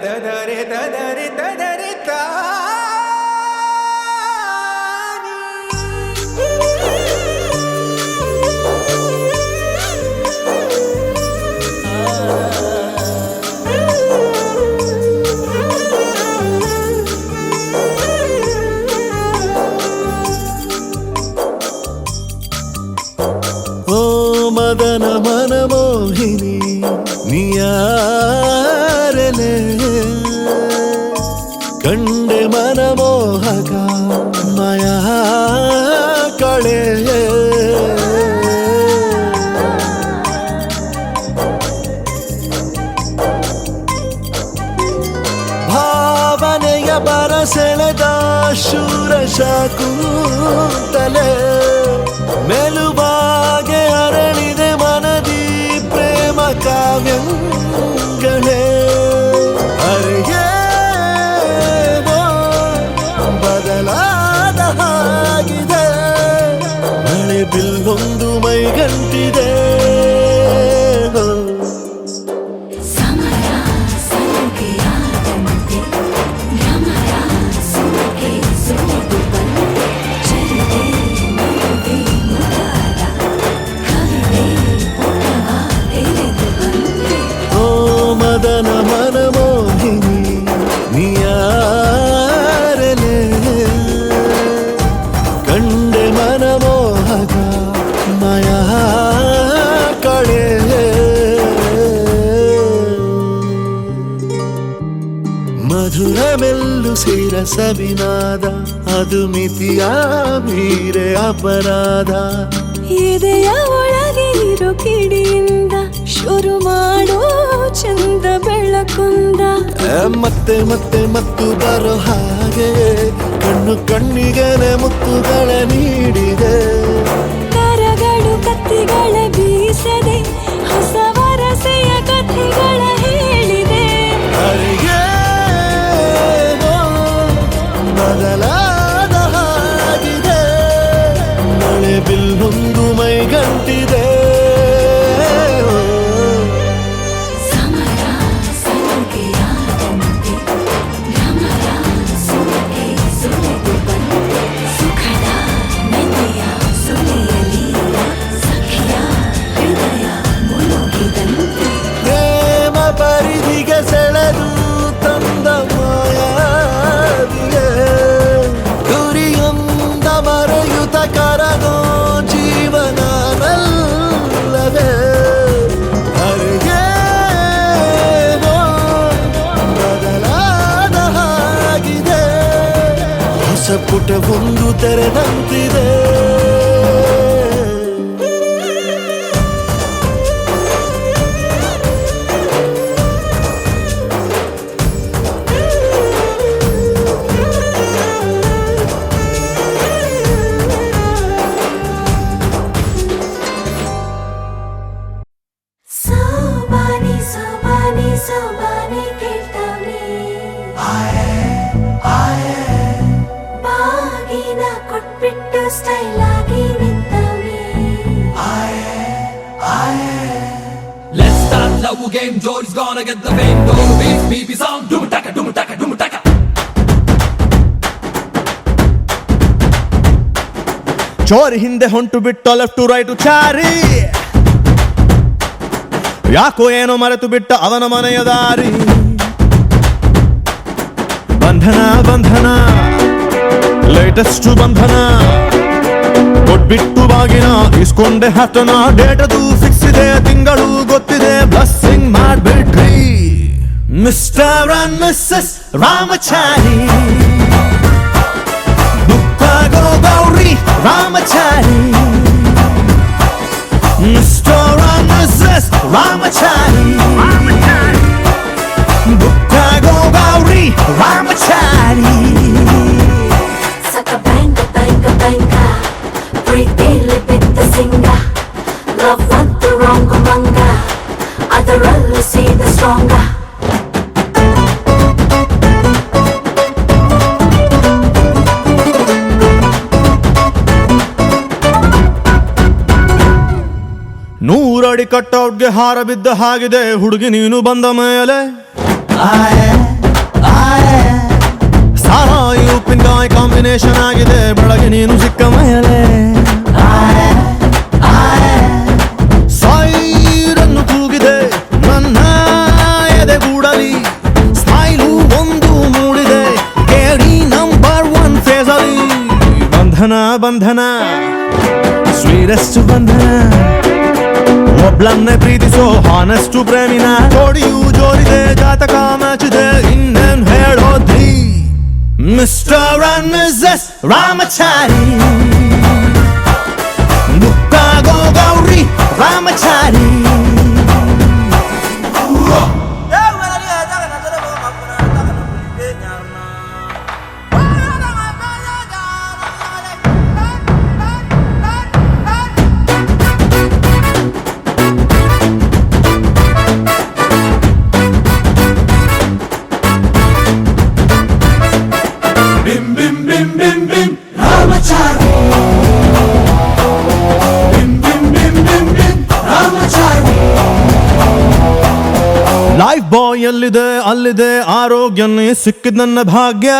ತದರೆ ತದರೆ ತದರೆ ತಾ ಮದನ ಮನಮೋಹಿನಿ ನಿಯಾರಲೆ ಕಂಡೆ ಮನಮೋಹಕ ಮಾಯಾ ಕಳೆ ಭಾವನೆಯ ಬರಸೆಳೆದ ಶೂರಶ ಕೂತಲೆ ಮೆಲುಬಾಗೆ ಅರಳಿದೆ ಮನದಿ ಪ್ರೇಮ ಕಾವ್ಯಗಳೇ ಅರಿಯೇನೋ ಬದಲಾದ ಹಾಗಿದೆ ಮಳೆ ಬಿಲ್ಲೊಂದು ಮೈಗಂಟಿದೆ ಸಮಯ ಸಲುಗೆಯಾದಂತೆ ಭ್ರಮರ ಸುಮಗೆ ಸುಳಿದು ಬಂತೆ ಚರಿತೆ ನಡುವೆ ಮುದಾದ ಕವಿತೆ ಪುಟವ ತೆರೆದು ಬಂತೆ ಓ ಮದನ ಮನಮೋಹಿನಿ ನಿಯಾರಲೆ ಕಂಡೆ ಮನಮೋಹಕ ಮಾಯಾ ಕಳೆ ಮಧುರ ಮೆಲ್ಲು ಸೇರ ಸವಿನಾದ ಅದು ಮಿತಿಯ ಮೀರೆ ಅಪರಾಧ ಎದೆಯ ಒಳಗೆ ಇರೋ ಕಿಡಿಯಿಂದ ಶುರು ಮಾಡೋ ಚಂದ ಬೆಳಕುಂದ ಮತ್ತೆ ಮತ್ತೆ ಮತ್ತು ಬರೋ ಹಾಗೆ ಕಣ್ಣು ಕಣ್ಣಿಗೆ ಮುತ್ತುಗಳ ನೀಡಿದೆ ಕರಗಳು ಕತ್ತಿಗಳ ಬೀಸದೆ ಹೊಸ ವರಸೆಯ ಕಥೆಗಳ ಹೇಳಿದೆ ಅರಿಗೇನೋ ಬದಲಾದ ಹಾಗಿದೆ ಮಳೆ ಬಿಲ್ಲೊಂದು ಮೈಗಂಟಿದೆ ಸಮಯ ಸಲುಗೆಯಾದಂತೆ ಭ್ರಮರ ಸುಮಗೆ ಸುಳಿದು ಬಂತೆ ಸುಖದ ಮೆದೆಯ ಸುಳಿಯಲಿ ಸಖಿಯ ಹೃದಯ ಮುಳುಗಿದಂತೆ ಪ್ರೇಮ ಪರಿಧಿಗೆ ಸೆಳೆದು ತಂದ ಮಾಯಾವಿಗೆ ಗುರಿಯೊಂದ ಮರೆಯುತ ಕರಗೋ ಜೀವನವಲ್ಲವೇ ಅರಿಗೇನೋ ಬದಲಾದ ಹಾಗಿದೆ ಹೊಸ ಪುಟವೊಂದು ತೆರೆದಂತಿದೆ ಸೋಬಾನೆ ಸೋಬಾನೆ ಸೋಬಾನೆ ಕೇಳ್ತಾವ್ನೆ ಬಾಗಿನ ಕೊಟ್ಬಿಟ್ಟು ಸ್ಟೈಲ್ ಆಗಿ ನಿಂತವ್ನೆ Let's start love game. Jody's gonna get the fame. Don't beat BB sound. Doom taka, doom taka, doom taka. ಚೋರಿ ಹಿಂದೆ ಹೊಂಟು ಬಿಟ್ಟು ಲೆಫ್ಟ್ ಟು ರೈಟ್ ಚಾರಿ ಯಾಕೋ ಏನೋ ಮರೆತು ಬಿಟ್ಟ ಅವನ ಮನೆಯ ದಾರಿ ಬಂಧನ ಬಂಧನ ಲೇಟೆಸ್ಟ್ ಬಂಧನ ಕೊಟ್ಬಿಟ್ಟು ಬಾಗಿನ ಇಸ್ಕೊಂಡೆ ಹತ್ತನ ಡೇಟದು ಫಿಕ್ಸ್ ಇದೆ ತಿಂಗಳು ಗೊತ್ತಿದೆ ಬ್ಲಸ್ಸಿಂಗ್ ಮಾಡ್ಬಿಟ್ರಿ ಮಿಸ್ಟರ್ ಅಂಡ್ ಮಿಸ್ಸಸ್ ರಾಮಚಾರಿ ಬುಕ್ಕಾಗೋ Gauri Ramachari mister and missus Ramachari ಬುಕ್ಕಾಗೋ Gauri Ramachari Saka banga banga banga ಪ್ರೀತಿಲಿ ಬಿದ್ದ ಸಿಂಗ ಲವ್ ಅಂತ ರಾಂಗ್ ಮಂಗ ಅದರಲ್ಲೂ ಸೀದ ಸ್ಟ್ರಾಂಗ ನೂರಡಿ ಕಟ್ಔಟ್ಗೆ ಹಾರ ಬಿದ್ದ ಹಾಗಿದೆ ಹುಡುಗಿ ನೀನು ಬಂದ ಮೇಲೆ ಕಾಂಬಿನೇಷನ್ ಆಗಿದೆ ಬೆಳಗ್ಗೆ ನೀನು ಸಿಕ್ಕ ಮೇಲೆ ಸೈರನ್ನು ತೂಗಿದೆ ನನ್ನ ಎದೆಗೂಡಲಿ ಸ್ಮೈಲು ಒಂದು ಮೂಡಿದೆ ಕೇಳಿ ನಂಬರ್ 1 ಫೇಸಲ್ಲಿ ಬಂಧನ ಬಂಧನ ಸ್ವೀರೆಸ್ಟ್ ಬಂಧನ ಒಬ್ಳನ್ನೇ ಪ್ರೀತಿಸೋ ಹಾನೆಸ್ಟು ಪ್ರೇಮಿನ ಜೋಡಿಯೂ ಜೋರಿದೆ ಜಾತಕ ಮ್ಯಾಚಿದೆ ಇನ್ನೇನ್ ಹೇಳೋದ್ರಿ ಮಿಸ್ಟರ್ ಅಂಡ್ ಮಿಸಸ್ ರಾಮಚಾರಿ ಮುಕ್ಕಾಗೋ Gauri Ramachari Bim bim bim bim bim Ramachari. Bim bim bim bim bim Ramachari. Lifebuoy ಎಲ್ಲಿದೆ ಅಲ್ಲಿದೆ ಆರೋಗ್ಯನೇ ಸಿಕ್ಕಿದ ನನ್ನ ಭಾಗ್ಯ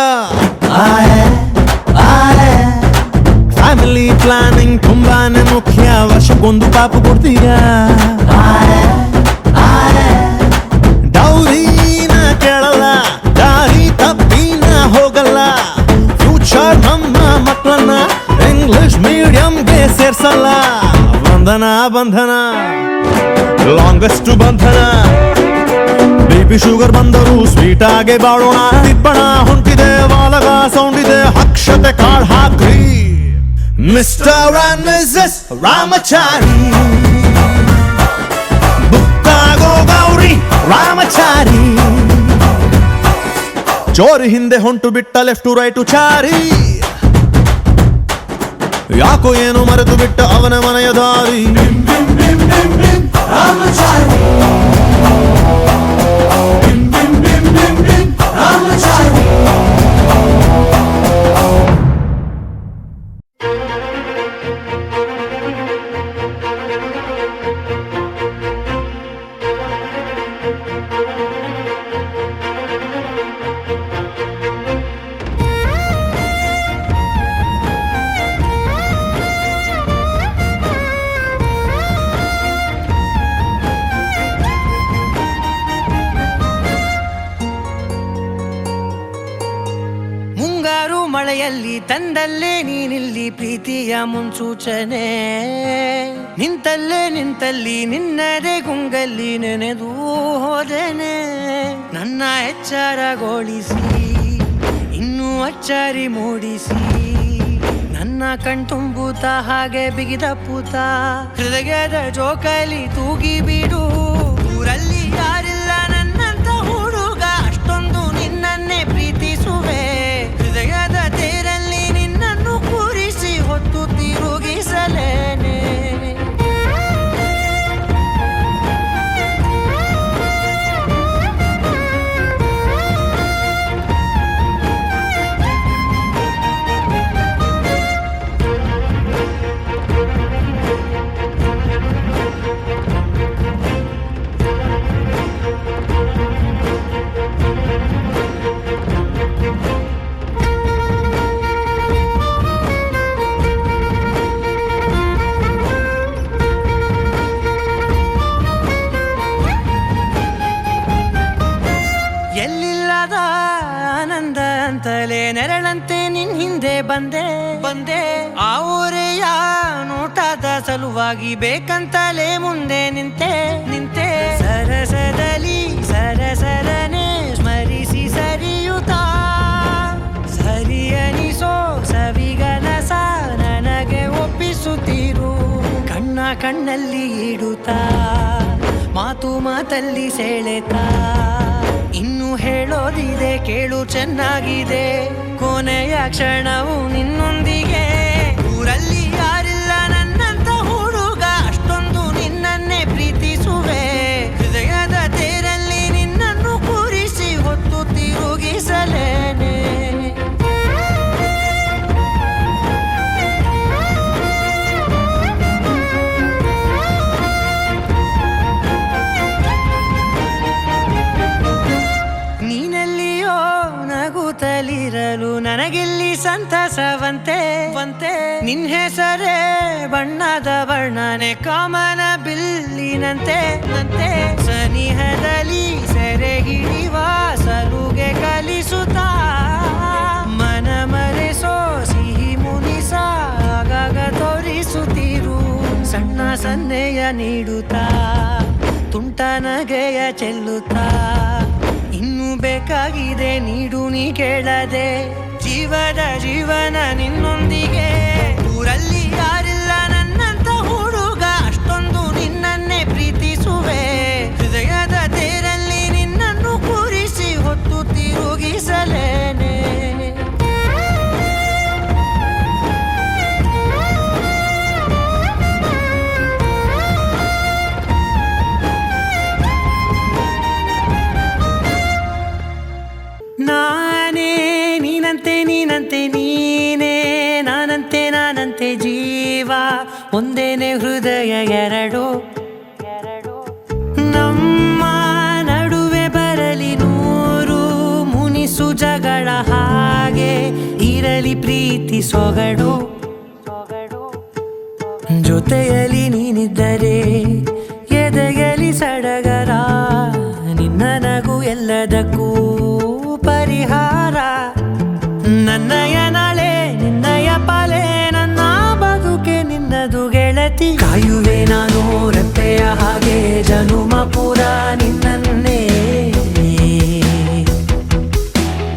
ಫ್ಯಾಮಿಲಿ ಪ್ಲಾನಿಂಗ್ ತುಂಬಾನೇ ಮುಖ್ಯ ವರ್ಷಕ್ಕೊಂದು ಪಾಪ ಕೊಡ್ತೀಯ ಡೌರಿನ ಕೇಳಲ್ಲ ದಾರಿ ತಪ್ಪಿನ ಹೋಗಲ್ಲ ಫ್ಯೂಚರ್ ನಮ್ಮ ಮಕ್ಕಳನ್ನ ಇಂಗ್ಲಿಷ್ ಮೀಡಿಯಂಗೆ ಸೇರ್ಸಲ್ಲ ಬಂಧನ ಬಂಧನ ಲಾಂಗೆಸ್ಟ್ ಬಂಧನ ಬಿಪಿ ಶುಗರ್ ಬಂದರು ಸ್ವೀಟ್ ಆಗಿ ಬಾಳೋಣ ತಿಪ್ಪಣ ಹೊಂಟಿದೆ ವಾಲಗ ಸೌಂಡ್ ಇದೆ ಅಕ್ಷತೆ ಕಾಳ್ ಹಾಕ್ರಿ ಮಿಸ್ಟರ್ ಅಂಡ್ ಮಿಸಸ್ ರಾಮಚಾರಿ ಬುಕ್ಕಾಗೋ ಗೌರಿ ರಾಮಚಾರಿ ಚೋರಿ ಹಿಂದೆ ಹೊಂಟು ಬಿಟ್ಟ ಲೆಫ್ಟ್ ರೈಟು ಚಾರಿ ಯಾಕೋ ಏನು ಮರೆತು ಬಿಟ್ಟ ಅವನ ಮನೆಯ ದಾರಿ Bim bim bim bim bim Ramachari. Bim bim bim bim bim Ramachari. ಮುಂಗಾರು ಮಳೆಯಲ್ಲಿ ತಂದಲ್ಲೇ ನೀನಿಲ್ಲಿ ಪ್ರೀತಿಯ ಮುನ್ಸೂಚನೆ ನಿಂತಲ್ಲಿ ನಿನ್ನದೇ ಗುಂಗಲ್ಲಿ ನೆನೆದು ಹೋದೆನೆ ನನ್ನ ಎಚ್ಚರಗೊಳಿಸಿ ಇನ್ನೂ ಅಚ್ಚರಿ ಮೂಡಿಸಿ ನನ್ನ ಕಣ್ತುಂಬುತ್ತ ಹಾಗೆ ಬಿಗಿದ ಪೂತ ಹೃದಯದ ಜೋಕಾಲಿ ತೂಗಿ ಬಿಡು ಊರಲ್ಲಿ ಯಾರಿಲ್ಲ ನನ್ನಂತ ಹುಡುಗ ಅಷ್ಟೊಂದು ನಿನ್ನನ್ನೇ ಪ್ರೀತಿಸುವೆ ಹೃದಯದ ತೇರಲ್ಲಿ ನಿನ್ನನ್ನು ಕೂರಿಸಿ ಹೊತ್ತು ತಿರುಗಿಸಲೇನೆ ಎಲ್ಲಿಲ್ಲದ ಆನಂದ ಅಂತಲೇ ನೆರಳಂತೆ ನಿನ್ ಹಿಂದೆ ಬಂದೆ ಆ ಊರೆಯ ನೋಟದ ಸಲುವಾಗಿ ಬೇಕಂತಲೇ ಮುಂದೆ ನಿಂತೆ ಸರಸದಲ್ಲಿ ಸರಸರನೆ ಸ್ಮರಿಸಿ ಸರಿಯುತ್ತಾ ಸರಿಯನಿಸೋ ಸವಿಗನಸ ನನಗೆ ಒಪ್ಪಿಸುತ್ತೀರು ಕಣ್ಣಲ್ಲಿ ಇಡುತ್ತಾ ಮಾತಲ್ಲಿ ಸೆಳೆತಾ ಇನ್ನು ಹೇಳೋದಿದೆ ಕೇಳು ಚೆನ್ನಾಗಿದೆ ಕೊನೆಯ ಕ್ಷಣವು ನಿನ್ನೊಂದಿಗೆ ಊರಲ್ಲಿ ಯಾರಿಲ್ಲ ನನ್ನಂತ ಹುಡುಗ ಅಷ್ಟೊಂದು ನಿನ್ನನ್ನೇ ಪ್ರೀತಿಸುವೆ ಹೃದಯದ ತೇರಲ್ಲಿ ನಿನ್ನನ್ನು ಕೂರಿಸಿ ಹೊತ್ತು ತಿರುಗಿಸಲೇನೆ ಕೂತಲಿರಲು ನನಗಿಲ್ಲಿ ಸಂತಸವಂತೆ ನಿನ್ ಹೆಸರೇ ಬಣ್ಣದ ವರ್ಣನೆ ಕಾಮನ ಬಿಲ್ಲಿನಂತೆ ಸನಿಹದಲ್ಲಿ ಸೆರೆ ಹಿಡಿವ ಸಲುಗೆ ಕಲಿಸುತ್ತಾ ಮನ ಮರೆಸೋ ಸಿಹಿ ಮುನಿಸ ಆಗಾಗ ತೋರಿಸುತ್ತಿರು ಸಣ್ಣ ಸನ್ನೆಯ ನೀಡುತ್ತಾ ತುಂಟ ನಗೆಯ ಚೆಲ್ಲುತ್ತಾ ಇನ್ನು ಬೇಕಾಗಿದೆ ನೀಡು ನೀ ಕೇಳದೆ ಜೀವನ ನಿನ್ನೊಂದಿಗೆ ಊರಲ್ಲಿ ಯಾರಿಲ್ಲ ನನ್ನಂತ ಹುಡುಗ ಅಷ್ಟೊಂದು ನಿನ್ನನ್ನೇ ಪ್ರೀತಿಸುವೆ ಹೃದಯದ ತೇರಲ್ಲಿ ನಿನ್ನನ್ನು ಕೂರಿಸಿ ಹೊತ್ತು ತಿರುಗಿಸಲೇನೆ ನಾನೇ ನೀನಂತೆ ನೀನೇ ನಾನಂತೆ ಜೀವ ಒಂದೇನೆ ಹೃದಯ ಎರಡು ನಮ್ಮ ನಡುವೆ ಬರಲಿ ನೂರು ಮುನಿಸು ಜಗಳ ಹಾಗೆ ಇರಲಿ ಪ್ರೀತಿ ಸೊಗಡು ಜೊತೆಯಲ್ಲಿ ನೀನಿದ್ದರೆ ಎದೆಯಲಿ ಸಡಗರ ನಿನ್ನ ನಗು ಎಲ್ಲದಕ್ಕೂ ಪರಿಹಾರ ನನ್ನಯ ನಾಳೆ ನಿನ್ನಯ ಪಾಲೆ ನನ್ನ ಬದುಕೆ ನಿನ್ನದು ಗೆಳತಿ ಕಾಯುವೆ ನಾನು ರೆಪ್ಪೆಯ ಹಾಗೆ ಜನುಮ ಪೂರ ನಿನ್ನನ್ನೇ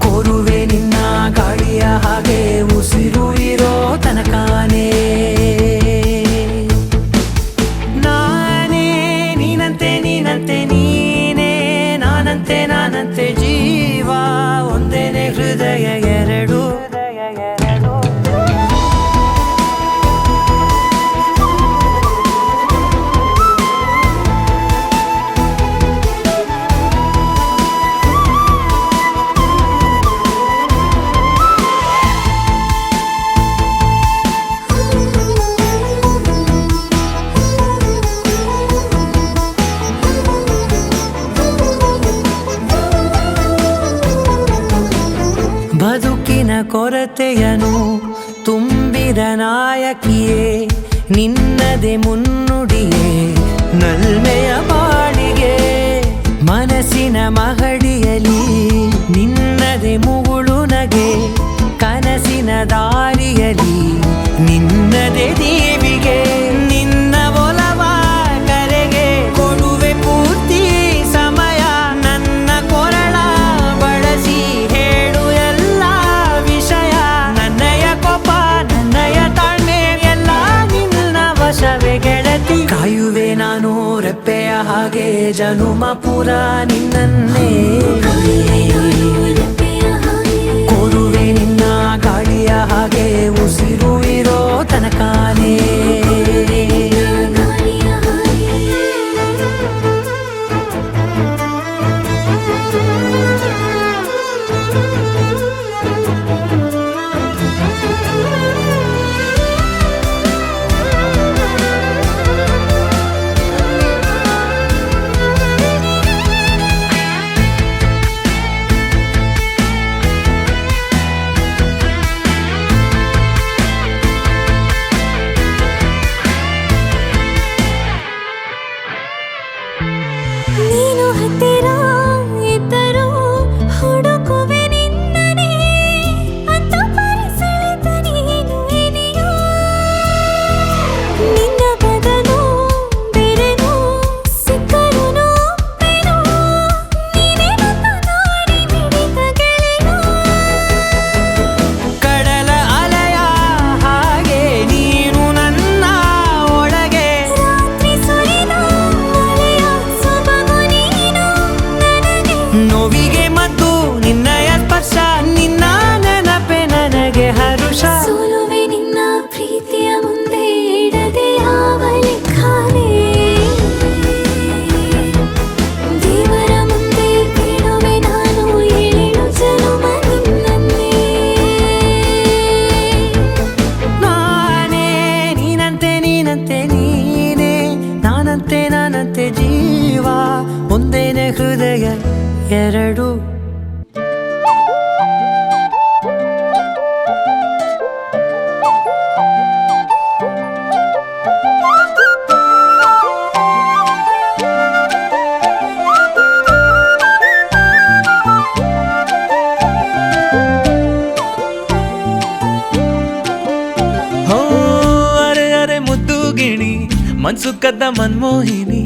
ಕೋರುವೆ ನಿನ್ನ ಗಾಳಿಯ ಹಾಗೆ ಉಸಿರು ಇರೋ ತನಕಾನೇ ನಾನೇ ನೀನಂತೆ ನೀನೇ ನಾನಂತೆ ಜೀವ ಒಂದೇನೆ ಹೃದಯ ಎರಡು ಬದುಕಿನ ಕೊರತೆಯನು ತುಂಬಿದ ನಾಯಕಿಯೇ ನಿನ್ನದೆ ಮುನ್ನುಡಿಯೇ ನಲ್ಮೆಯ ಬಾಳಿಗೆ ಮನಸ್ಸಿನ ಮಹಡಿಯಲಿ ನಿನ್ನದೆ ಮುಗುಳು ನಗೆ ಕನಸಿನ ದಾರಿಯಲಿ ನಿನ್ನದೆ ದೇವಿಗೆ ನಿನ್ನ ಒಲವ ಕರೆಗೆ ಕೊಡುವೆ ಪೂರ್ತಿ ಸಮಯ ನನ್ನ ಕೊರಳ ಬಳಸಿ ಹೇಳು ಎಲ್ಲ ವಿಷಯ ನನ್ನಯ ಕೋಪ ನನ್ನಯ ತಾಳ್ಮೆ ಎಲ್ಲ ನಿನ್ನ ವಶವೇ ಗೆಳತಿ ಕಾಯುವೆ ನಾನು ರೆಪ್ಪೆಯ ಹಾಗೆ ಜನುಮ ಪೂರ ನಿನ್ನನ್ನೇ ಕೋರುವೆ ನಿನ್ನ ಗಾಳಿಯ ಹಾಗೆ ಉಸಿರು ಇರೋ ತನಕಾನೇ ಮನ್ಸು ಕದ್ದ ಮನ್ಮೋಹಿನಿ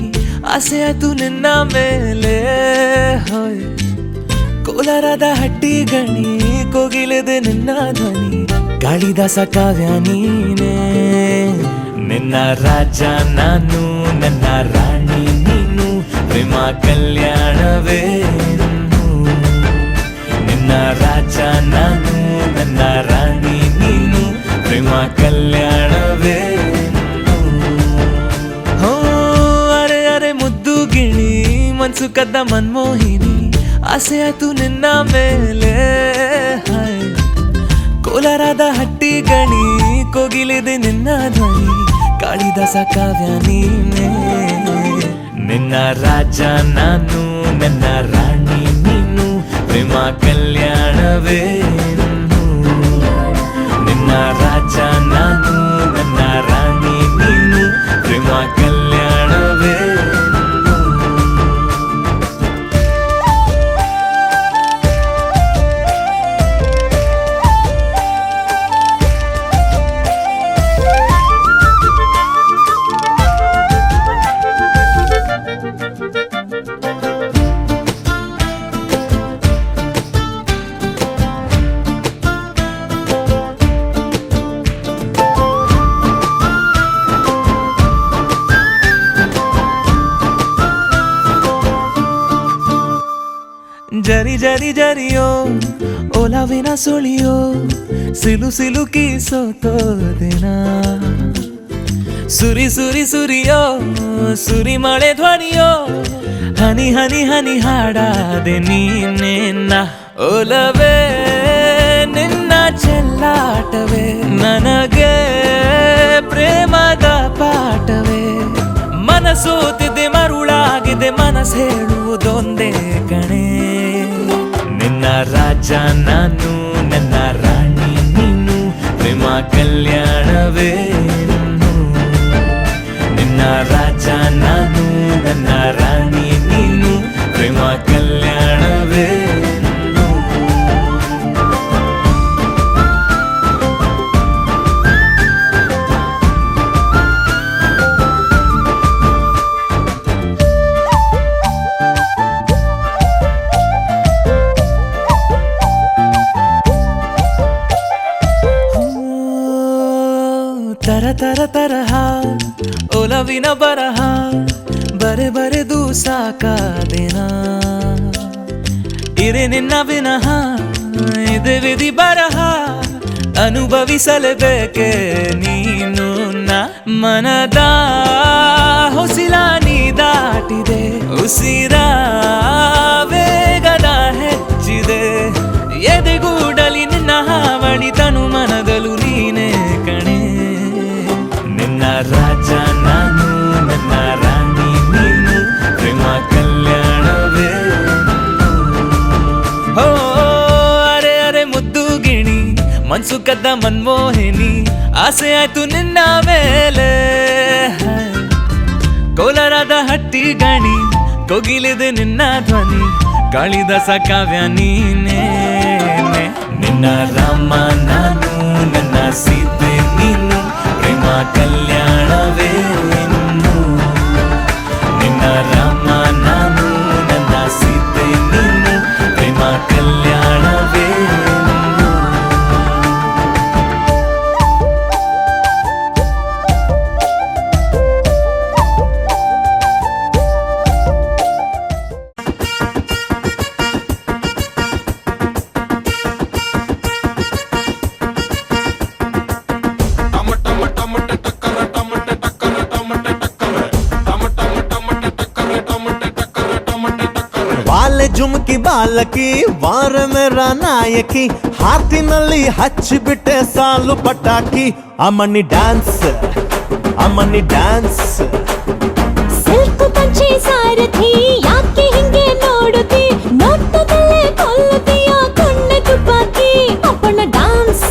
ಆಸೆ ಆಯ್ತು ನಿನ್ನ ಮೇಲೆ ಹೋಯ್ ಕೋಲಾರದ ಹಟ್ಟಿ ಗಣಿ ಕೋಗಿಲೆದೆ ನಿನ್ನ ಧ್ವನಿ ಕಾಳಿದಾಸ ಕಾವ್ಯ ನೀನೇ ನಿನ್ನ ರಾಜ ನಾನು ನನ್ನ ರಾಣಿ ನೀನು ಪ್ರೇಮ ಕಲ್ಯಾಣವೇ ನಿನ್ನ ರಾಜ ನಾನು ನನ್ನ ರಾಣಿ ನೀನು ಪ್ರೇಮ ಕಲ್ಯಾಣವೇ ಹೋ ಅರೆ ಅರೆ ಮುದ್ದು ಗಿಣಿ ಮನ್ಸು ಕದ್ದ ಮನ್ಮೋಹಿನಿ ಆಸೆ ಆಯ್ತು ನಿನ್ನ ಮೇಲೆ ಕೋಲಾರದ ಹಟ್ಟಿ ಗಣಿ ಕೋಗಿಲಿದೆ ನಿನ್ನ ಧ್ವನಿ ಕಾಳಿದಾಸ ಕಾವ್ಯ ನೀನೇ ನಿನ್ನ ರಾಜ ನಾನು ನನ್ನ ರಾಣಿ ನೀನು ಪ್ರೇಮ ಕಲ್ಯಾಣವೇ ನಿನ್ನ ರಾಜ ನಾನು ನನ್ನ ರಾಣಿ ನೀನು ಪ್ರೇಮ ಕಲ್ಯಾಣವೇ ಜರಿ ಜರಿ ಜರಿಯೋ ಓಲಾವಿನ ಸುಳಿಯೋ ಸಿಲು ಸಿಲುಕಿ ಸೋತೋದಿನ ಸುರಿ ಸುರಿ ಸುರಿಯೋ ಸುರಿ ಮಳೆ ಧ್ವನಿಯೋ ಹನಿ ಹನಿ ಹನಿ ಹಾಡಾದೆ ನೀನೇನ ಓಲವೇ ನಿನ್ನ ಚೆಲ್ಲಾಟವೇ ನನಗೆ ಪ್ರೇಮದ ಪಾಠವೇ ಮನಸೋತಿದೆ ಮರುಳಾಗಿದೆ ಮನಸ್ಸು ಹೇಳುವುದೊಂದೇ ಕಣೆ ನಿನ್ನ ರಾಜ ನಾನು ನನ್ನ ರಾಣಿ ನೀನು ಪ್ರೇಮ ಕಲ್ಯಾಣವೇ ನಿನ್ನ ರಾಜ ನಾನು ನನ್ನ ರಾಣಿ ನೀನು ಪ್ರೇಮ ಕಲ್ಯಾಣವೇ ತರ ತರ ತರಹ ಒಲವಿನ ಬರಹ ಬರೆ ಬರೆದು ಸಾಕಾದೇನ ಇರೆ ನಿನ್ನ ವಿನಃ ಇದೆ ವಿಧಿ ಬರಹ ಅನುಭವಿಸಲೇಬೇಕೆ ನೀನು ಮನದ ಹೊಸಿಲ ನೀ ದಾಟಿದೆ ಉಸಿರ ವೇಗದ ಹೆಚ್ಚಿದೆ ಎದೆಗೂಡಲಿ ನಿನ್ನ ಹಾವಳಿ ತನು ಮನದಲು ನೀನೇ ಕಣೆ ನಿನ್ನ ರಾಜ ನಾನು ನನ್ನ ರಾಣಿ ನೀನು ಪ್ರೇಮ ಕಲ್ಯಾಣವೇ ಹೋ ಅರೆ ಅರೆ ಮುದ್ದು ಗಿಣಿ ಮನ್ಸು ಕದ್ದ ಮನ್ಮೋಹಿನಿ ಆಸೆ ಆಯ್ತು ನಿನ್ನ ಮೇಲೆ ಕೋಲಾರದ ಹಟ್ಟಿ ಗಣಿ ಕೋಗಿಲಿದೆ ನಿನ್ನ ಧ್ವನಿ ಕಾಳಿದಾಸ ಕಾವ್ಯ ನೀನೇ ನಿನ್ನ ರಾಮ ನಾನು ನನ್ನ ಸೀತೆ ನೀನು ಪ್ರೇಮ ಕಲ್ಯಾಣವೇ ನಿನ್ನ ರಾಮ ನಾನು ನನ್ನ ಸೀತೆ ನೀನು ಪ್ರೇಮ ಕಲ್ಯಾಣವೇ झुमकी बालकी वार मेरा नायकी हाथिನಲ್ಲಿ ಹಚ್ಚಿಬಿಟ್ಟೆ ಸಾಲು ಪಟಾಕಿ ಅಮ್ಮನಿ ಡ್ಯಾನ್ಸ್ ಸಿಲ್ಕು ಪಂಚೆ ಸಾರಥಿ ಯಾಕೆ ಹಿಂಗೆ ನೋಡುತ್ತಿ ನೋಟದಲ್ಲೇ ಕೊಲ್ಲುತ್ತೀಯ ಕಣ್ಣೆ ತುಪಾಕಿ ಅಪ್ಪನ ಡ್ಯಾನ್ಸ್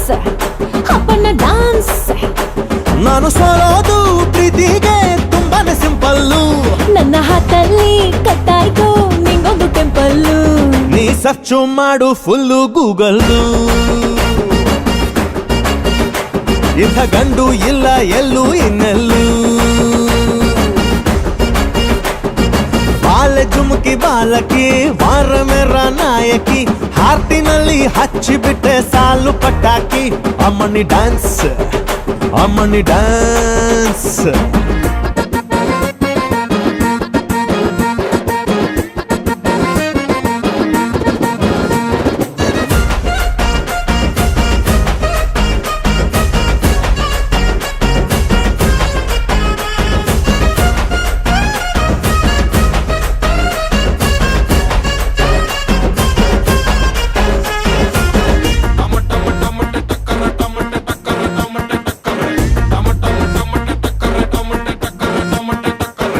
ನಾನು ಸೋಲೋದು ಪ್ರೀತಿಗೆ ತುಂಬಾನೇ ಸಿಂಪಲ್ಲು ನನ್ನ ಹಾತಲ್ಲಿ ಕಟ್ಟಾಯ್ತು ನಿಂಗೊಂದು ಟೆಂಪಲ್ಲು ನೀ ಸರ್ಚು ಮಾಡು ಫುಲ್ಲು ಗೂಗಲ್ಲು ಇಂಥ ಗಂಡು ಇಲ್ಲ ಎಲ್ಲೂ ಇನ್ನೆಲ್ಲೂ ಬಾಲೆ ಜುಮುಕಿ ಬಾಲಕಿ ವಾರ ಮೇರ ನಾಯಕಿ ಹಾರ್ಟಿನಲ್ಲಿ ಹಚ್ಚಿಬಿಟ್ಟೆ ಸಾಲು ಪಟಾಕಿ ಅಮ್ಮನಿ ಡ್ಯಾನ್ಸ್ ಅಮ್ಮನಿ ಡ್ಯಾನ್ಸ್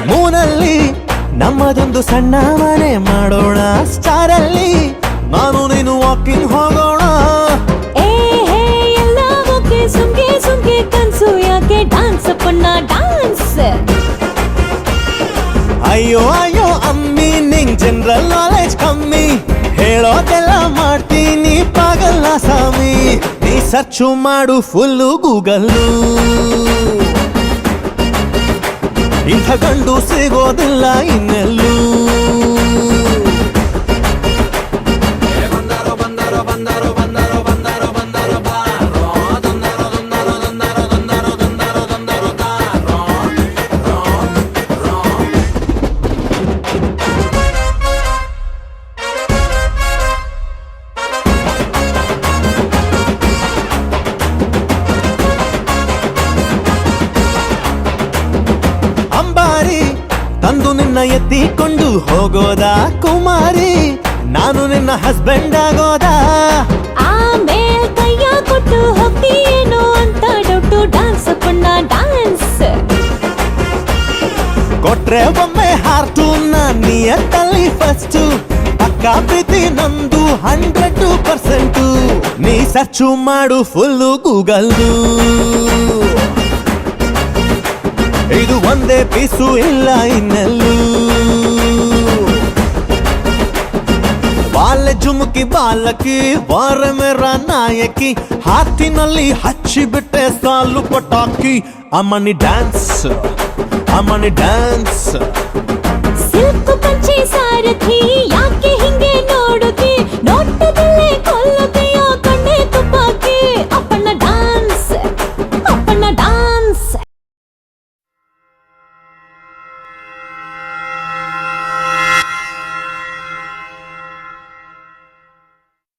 ಮೂನಲ್ಲಿ ನಮ್ಮದೊಂದು ಸಣ್ಣ ಮನೆ ಮಾಡೋಣ ಸ್ಟಾರಲ್ಲಿ ನಾನು ನೀನು ವಾಕಿಂಗ್ ಹೋಗೋಣ ಏ ಹೇ ಎಲ್ಲ ಓಕೆ ಸುಮ್ಗೆ ಸುಮ್ಗೆ ಕನ್ಸು ಯಾಕೆ ಡಾನ್ಸ್ ಪುಣ್ಣ ಡಾನ್ಸ್ ಅಯ್ಯೋ ಅಯ್ಯೋ ಅಮ್ಮಿ ನಿಂಗ್ ಜನರಲ್ ನಾಲೆಜ್ ಕಮ್ಮಿ ಹೇಳೋದೆಲ್ಲ ಮಾಡ್ತೀನಿ ಪಾಗಲ್ಲ ಸ್ವಾಮಿ ನೀ ಸರ್ಚು ಮಾಡು ಫುಲ್ಲು ಗೂಗಲ್ಲು ಇಂಥ ಗಂಡು ಸಿಗೋದಿಲ್ಲ ಇನ್ನೆಲ್ಲೂ ಅಂಬಾರಿ ತಂದು ನಿನ್ನ ಎತ್ತಿಕೊಂಡು ಹೋಗೋದ ಕುಮಾರಿ ನಾನು ನಿನ್ನ ಹಸ್ಬೆಂಡ್ ಆಗೋದ ಆಮೇಲ್ ಕೈಯ ಕೊಟ್ಟು ಹೋಗ್ತೀಯೇನೋ ಅಂತ ಡೌಟು ಡಾನ್ಸ್ ಪುಣ್ಣ ಡಾನ್ಸ್ ಕೊಟ್ರೆ ಒಮ್ಮೆ ಹಾರ್ಟು ನಿಯತ್ತಲ್ಲಿ ಫಸ್ಟ್ ಪಕ್ಕ ಪ್ರೀತಿ ನಂದು 100% ನೀ ಸರ್ಚು ಮಾಡು ಫುಲ್ಲು ಗೂಗಲ್ಲು ಇದು ಒಂದೇ ಪೀಸು ಇಲ್ಲ ಇನ್ನೆಲ್ಲೂ ಬಾಲೆ ಜುಮುಕಿ ಬಾಲಕಿ ವಾರ ಮೇರ ನಾಯಕಿ ಹಾತಿನಲ್ಲಿ ಹಚ್ಚಿಬಿಟ್ಟೆ ಸಾಲು ಪಟಾಕಿ ಅಮ್ಮನಿ ಡ್ಯಾನ್ಸ್ ಅಮ್ಮನಿ ಡ್ಯಾನ್ಸ್ ಸಿಲ್ಕು ಪಂಚೆ ಸಾರಥಿ